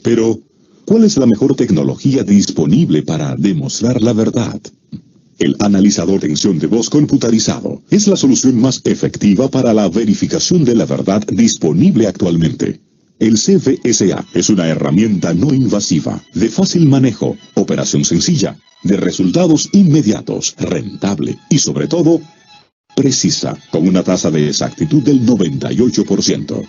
Pero, ¿cuál es la mejor tecnología disponible para demostrar la verdad? El analizador de tensión de voz computarizado es la solución más efectiva para la verificación de la verdad disponible actualmente. El CVSA es una herramienta no invasiva, de fácil manejo, operación sencilla, de resultados inmediatos, rentable y sobre todo, precisa, con una tasa de exactitud del 98%.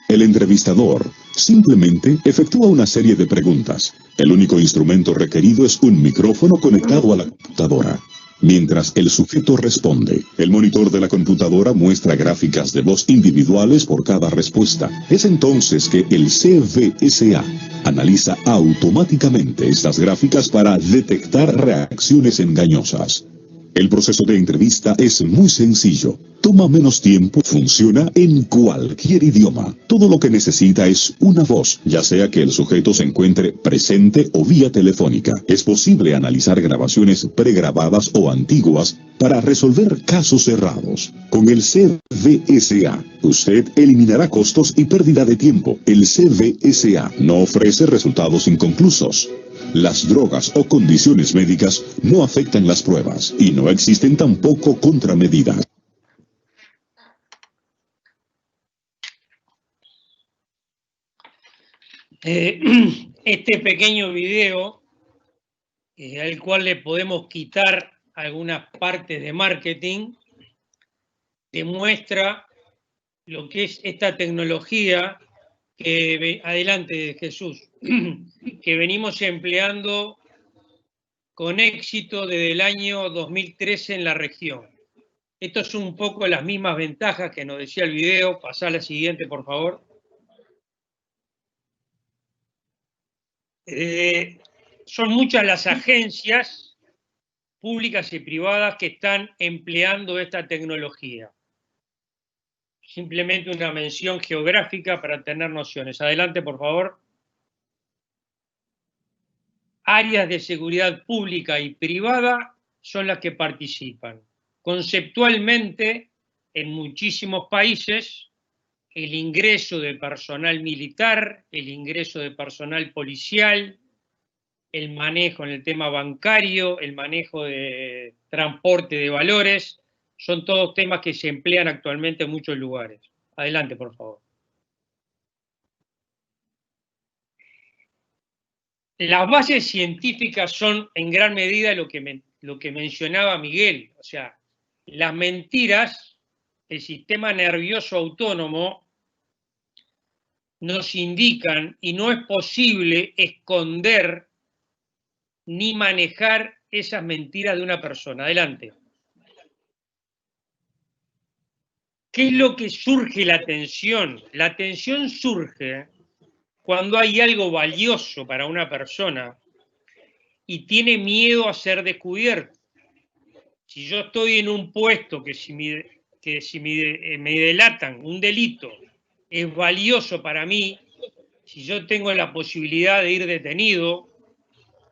El entrevistador simplemente efectúa una serie de preguntas. El único instrumento requerido es un micrófono conectado a la computadora. Mientras el sujeto responde, el monitor de la computadora muestra gráficas de voz individuales por cada respuesta. Es entonces que el CVSA analiza automáticamente estas gráficas para detectar reacciones engañosas. El proceso de entrevista es muy sencillo. Toma menos tiempo, funciona en cualquier idioma. Todo lo que necesita es una voz, ya sea que el sujeto se encuentre presente o vía telefónica. Es posible analizar grabaciones pregrabadas o antiguas para resolver casos cerrados. Con el CVSA, usted eliminará costos y pérdida de tiempo. El CVSA no ofrece resultados inconclusos. Las drogas o condiciones médicas no afectan las pruebas y no existen tampoco contramedidas. Este pequeño video, al cual le podemos quitar algunas partes de marketing, demuestra lo que es esta tecnología que, adelante Jesús, que venimos empleando con éxito desde el año 2013 en la región. Esto son un poco las mismas ventajas que nos decía el video. Pasá a la siguiente, por favor. Son muchas las agencias públicas y privadas que están empleando esta tecnología. Simplemente una mención geográfica para tener nociones. Adelante, por favor. Áreas de seguridad pública y privada son las que participan. Conceptualmente, en muchísimos países, el ingreso de personal militar, el ingreso de personal policial, el manejo en el tema bancario, el manejo de transporte de valores, son todos temas que se emplean actualmente en muchos lugares. Adelante, por favor. Las bases científicas son en gran medida lo que mencionaba Miguel. O sea, las mentiras, el sistema nervioso autónomo nos indican y no es posible esconder ni manejar esas mentiras de una persona. Adelante. ¿Qué es lo que surge la tensión? La tensión surge cuando hay algo valioso para una persona y tiene miedo a ser descubierto. Si yo estoy en un puesto que si me delatan un delito es valioso para mí, si yo tengo la posibilidad de ir detenido,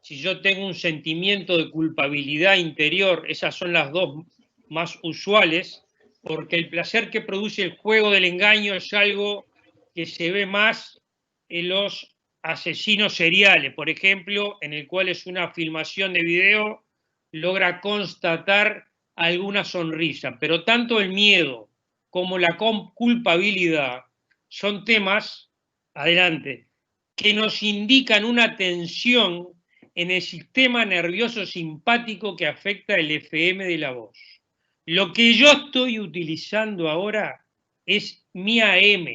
si yo tengo un sentimiento de culpabilidad interior, esas son las dos más usuales, porque el placer que produce el juego del engaño es algo que se ve más en los asesinos seriales, por ejemplo, en el cual es una filmación de video, logra constatar alguna sonrisa, pero tanto el miedo como la culpabilidad son temas, adelante, que nos indican una tensión en el sistema nervioso simpático que afecta el FM de la voz. Lo que yo estoy utilizando ahora es mi AM.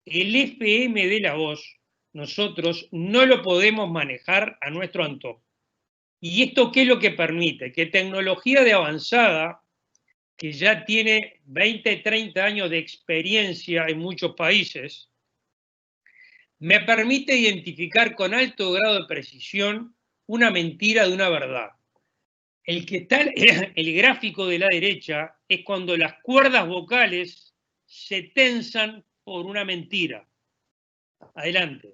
El FM de la voz, nosotros no lo podemos manejar a nuestro antojo. ¿Y esto qué es lo que permite? Que tecnología de avanzada, que ya tiene 20, 30 años de experiencia en muchos países, me permite identificar con alto grado de precisión una mentira de una verdad. El que está el gráfico de la derecha es cuando las cuerdas vocales se tensan por una mentira. Adelante.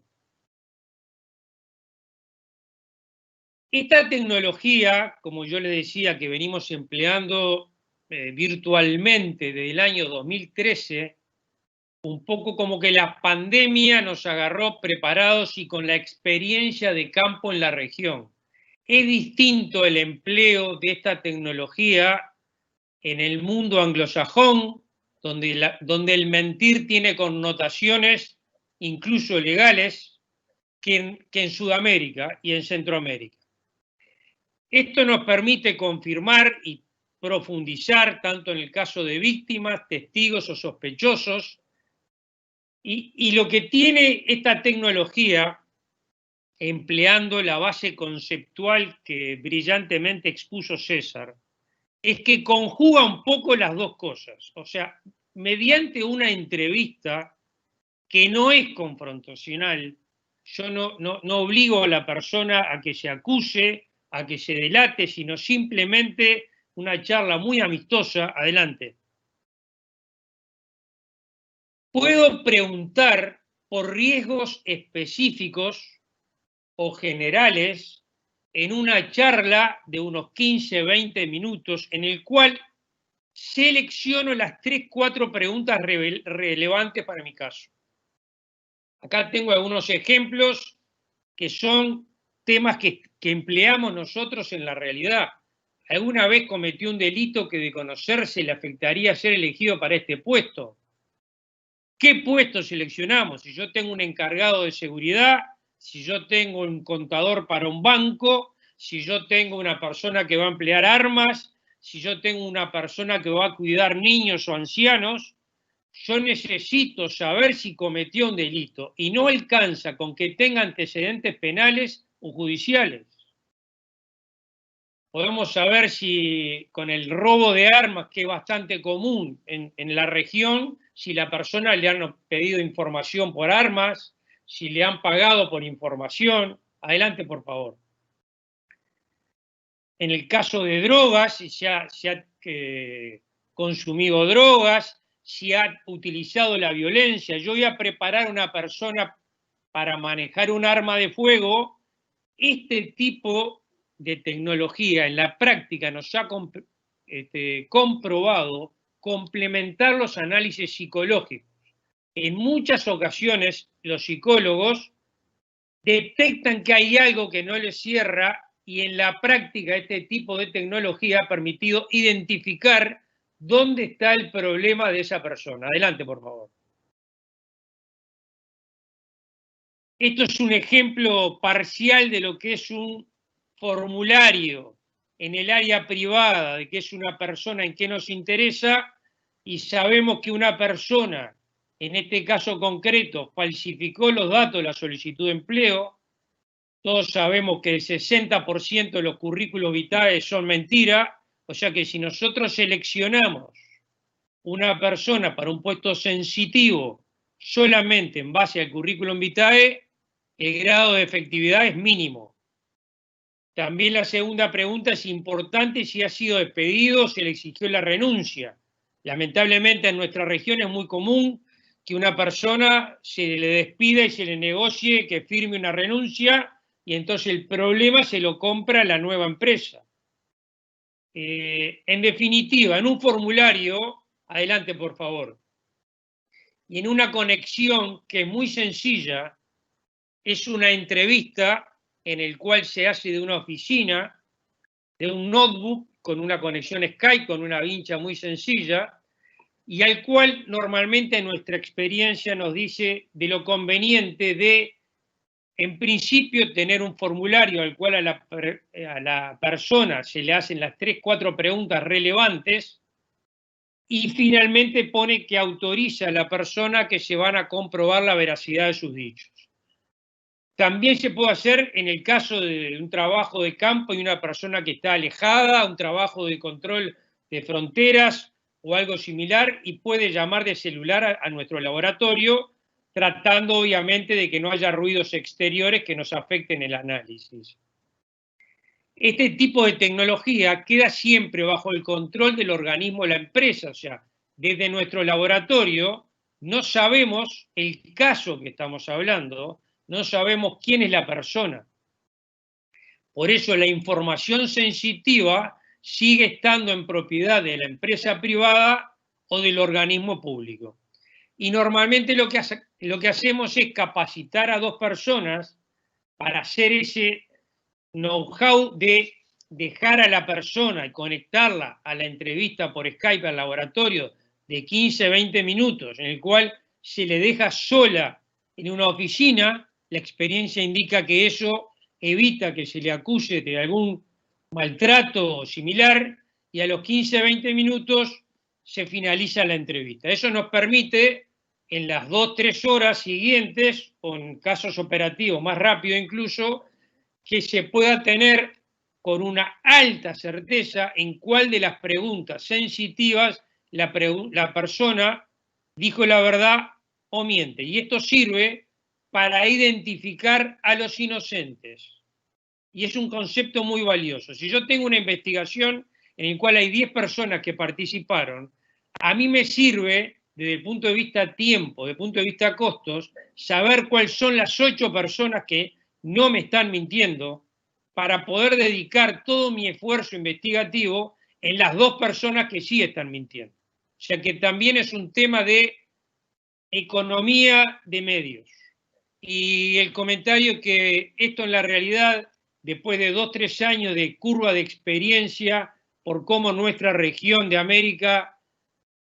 Esta tecnología, como yo le decía, que venimos empleando virtualmente desde el año 2013, un poco como que la pandemia nos agarró preparados y con la experiencia de campo en la región. Es distinto el empleo de esta tecnología en el mundo anglosajón, donde el mentir tiene connotaciones incluso legales, que en Sudamérica y en Centroamérica. Esto nos permite confirmar y profundizar tanto en el caso de víctimas, testigos o sospechosos. Y lo que tiene esta tecnología, empleando la base conceptual que brillantemente expuso César, es que conjuga un poco las dos cosas. O sea, mediante una entrevista que no es confrontacional, yo no obligo a la persona a que se acuse, a que se delate, sino simplemente una charla muy amistosa. Adelante. Puedo preguntar por riesgos específicos o generales en una charla de unos 15, 20 minutos en el cual selecciono las 3, 4 preguntas relevantes para mi caso. Acá tengo algunos ejemplos que son temas que empleamos nosotros en la realidad. ¿Alguna vez cometió un delito que de conocerse le afectaría ser elegido para este puesto? ¿Qué puesto seleccionamos? Si yo tengo un encargado de seguridad, si yo tengo un contador para un banco, si yo tengo una persona que va a emplear armas, si yo tengo una persona que va a cuidar niños o ancianos, yo necesito saber si cometió un delito y no alcanza con que tenga antecedentes penales o judiciales. Podemos saber si con el robo de armas, que es bastante común en la región, si la persona le han pedido información por armas, si le han pagado por información. Adelante, por favor. En el caso de drogas, si se ha consumido drogas, si ha utilizado la violencia. Yo voy a preparar a una persona para manejar un arma de fuego. Este tipo de tecnología en la práctica nos ha comprobado complementar los análisis psicológicos. En muchas ocasiones los psicólogos detectan que hay algo que no les cierra y en la práctica este tipo de tecnología ha permitido identificar dónde está el problema de esa persona. Adelante, por favor. Esto es un ejemplo parcial de lo que es un formulario en el área privada, de que es una persona en que nos interesa, y sabemos que una persona, en este caso concreto, falsificó los datos de la solicitud de empleo. Todos sabemos que el 60% de los currículos vitae son mentira, o sea que si nosotros seleccionamos una persona para un puesto sensitivo solamente en base al currículum vitae, el grado de efectividad es mínimo. También la segunda pregunta es importante: si ha sido despedido, se le exigió la renuncia. Lamentablemente en nuestra región es muy común que una persona se le despida y se le negocie que firme una renuncia y entonces el problema se lo compra la nueva empresa. En definitiva, en un formulario, adelante por favor, y en una conexión que es muy sencilla, es una entrevista en el cual se hace de una oficina, de un notebook con una conexión Skype, con una vincha muy sencilla, y al cual normalmente nuestra experiencia nos dice de lo conveniente de, en principio, tener un formulario al cual a la persona se le hacen las 3, 4 preguntas relevantes y finalmente pone que autoriza a la persona que se van a comprobar la veracidad de sus dichos. También se puede hacer en el caso de un trabajo de campo y una persona que está alejada, un trabajo de control de fronteras o algo similar, y puede llamar de celular a nuestro laboratorio, tratando obviamente de que no haya ruidos exteriores que nos afecten el análisis. Este tipo de tecnología queda siempre bajo el control del organismo de la empresa, o sea, desde nuestro laboratorio no sabemos el caso que estamos hablando, no sabemos quién es la persona. Por eso la información sensitiva sigue estando en propiedad de la empresa privada o del organismo público. Y normalmente lo que hacemos es capacitar a 2 personas para hacer ese know-how de dejar a la persona y conectarla a la entrevista por Skype al laboratorio de 15, 20 minutos, en el cual se le deja sola en una oficina. La experiencia indica que eso evita que se le acuse de algún maltrato similar, y a los 15, 20 minutos se finaliza la entrevista. Eso nos permite, en las 2, 3 horas siguientes, o en casos operativos más rápido incluso, que se pueda tener con una alta certeza en cuál de las preguntas sensitivas la persona dijo la verdad o miente. Y esto sirve para identificar a los inocentes. Y es un concepto muy valioso. Si yo tengo una investigación en la cual hay 10 personas que participaron, a mí me sirve, desde el punto de vista tiempo, desde el punto de vista costos, saber cuáles son las 8 personas que no me están mintiendo, para poder dedicar todo mi esfuerzo investigativo en las 2 personas que sí están mintiendo. O sea que también es un tema de economía de medios. Y el comentario que esto en la realidad, después de 2, 3 años de curva de experiencia por cómo nuestra región de América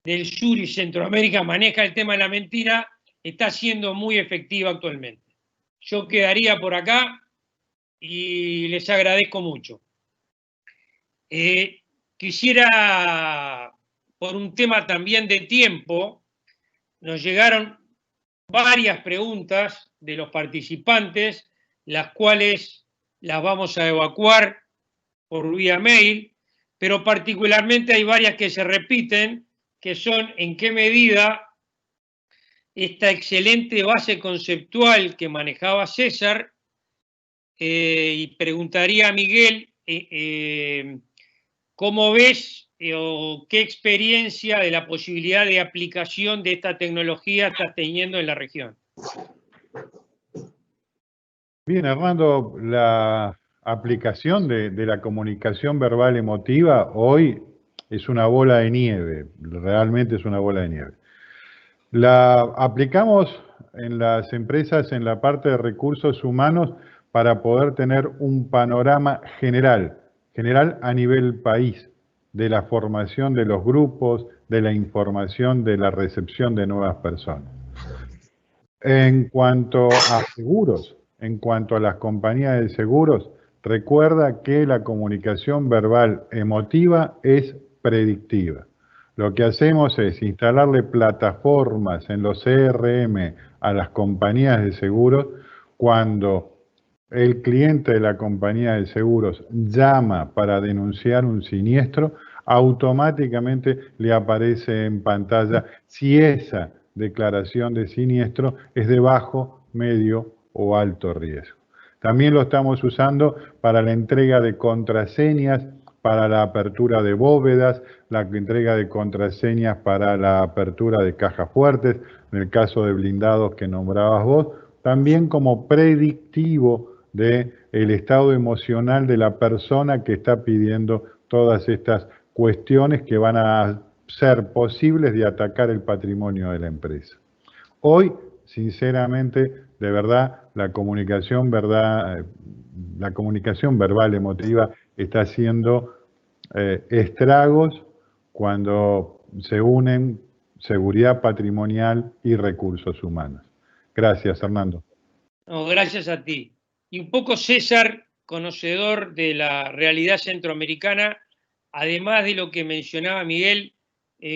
del Sur y Centroamérica maneja el tema de la mentira, está siendo muy efectiva actualmente. Yo quedaría por acá y les agradezco mucho. Quisiera, por un tema también de tiempo, nos llegaron varias preguntas de los participantes, las cuales las vamos a evacuar por vía mail, pero particularmente hay varias que se repiten, que son en qué medida esta excelente base conceptual que manejaba César, y preguntaría a Miguel, ¿cómo ves o qué experiencia de la posibilidad de aplicación de esta tecnología estás teniendo en la región? Bien, Hernando, la aplicación de la comunicación verbal emotiva hoy es una bola de nieve, realmente es una bola de nieve. La aplicamos en las empresas en la parte de recursos humanos para poder tener un panorama general a nivel país, de la formación de los grupos, de la información, de la recepción de nuevas personas. En cuanto a seguros, en cuanto a las compañías de seguros, recuerda que la comunicación verbal emotiva es predictiva. Lo que hacemos es instalarle plataformas en los CRM a las compañías de seguros. Cuando el cliente de la compañía de seguros llama para denunciar un siniestro, automáticamente le aparece en pantalla si esa declaración de siniestro es de bajo, medio o alto riesgo. También lo estamos usando para la entrega de contraseñas, para la apertura de bóvedas, la entrega de contraseñas para la apertura de cajas fuertes, en el caso de blindados que nombrabas vos, también como predictivo del estado emocional de la persona que está pidiendo todas estas cuestiones que van a ser posibles de atacar el patrimonio de la empresa. Hoy, sinceramente, de verdad la comunicación verbal emotiva está haciendo estragos cuando se unen seguridad patrimonial y recursos humanos. Gracias, Hernando. No, gracias a ti. Y un poco César, conocedor de la realidad centroamericana, además de lo que mencionaba Miguel,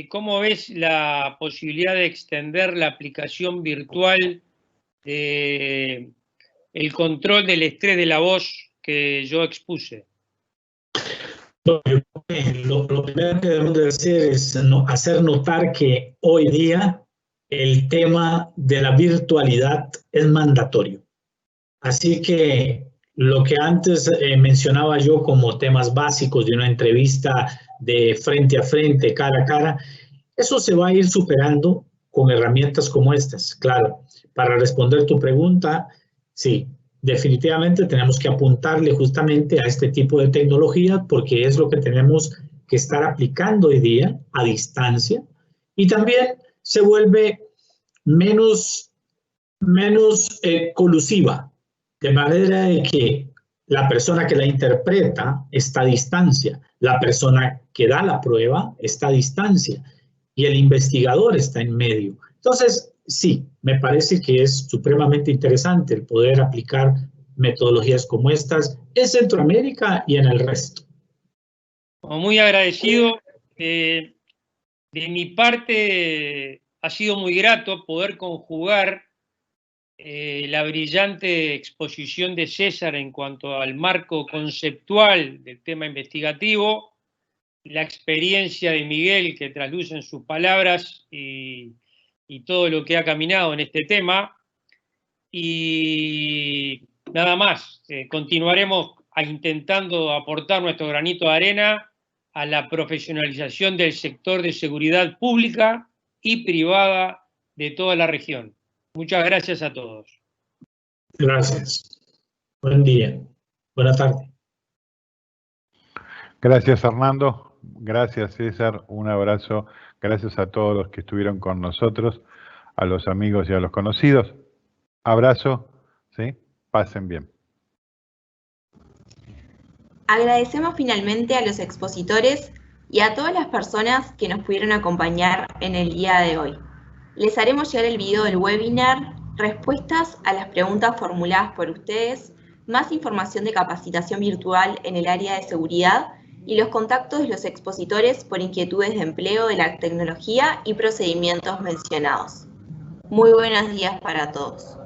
¿cómo ves la posibilidad de extender la aplicación virtual de el control del estrés de la voz que yo expuse? Lo primero que debemos de hacer es hacer notar que hoy día el tema de la virtualidad es mandatorio. Así que lo que antes mencionaba yo como temas básicos de una entrevista de frente a frente, cara a cara, eso se va a ir superando con herramientas como estas. Claro, para responder tu pregunta, sí, definitivamente tenemos que apuntarle justamente a este tipo de tecnología porque es lo que tenemos que estar aplicando hoy día a distancia y también se vuelve menos colusiva, de manera de que la persona que la interpreta está a distancia, la persona que da la prueba está a distancia y el investigador está en medio. Entonces, sí, me parece que es supremamente interesante el poder aplicar metodologías como estas en Centroamérica y en el resto. Muy agradecido. De mi parte, ha sido muy grato poder conjugar la brillante exposición de César en cuanto al marco conceptual del tema investigativo, la experiencia de Miguel que trasluce en sus palabras y todo lo que ha caminado en este tema. Y nada más, continuaremos intentando aportar nuestro granito de arena a la profesionalización del sector de seguridad pública y privada de toda la región. Muchas gracias a todos. Gracias. Buen día. Buena tarde. Gracias, Hernando. Gracias, César. Un abrazo. Gracias a todos los que estuvieron con nosotros, a los amigos y a los conocidos. Abrazo. ¿Sí? Pasen bien. Agradecemos finalmente a los expositores y a todas las personas que nos pudieron acompañar en el día de hoy. Les haremos llegar el video del webinar, respuestas a las preguntas formuladas por ustedes, más información de capacitación virtual en el área de seguridad y los contactos de los expositores por inquietudes de empleo de la tecnología y procedimientos mencionados. Muy buenos días para todos.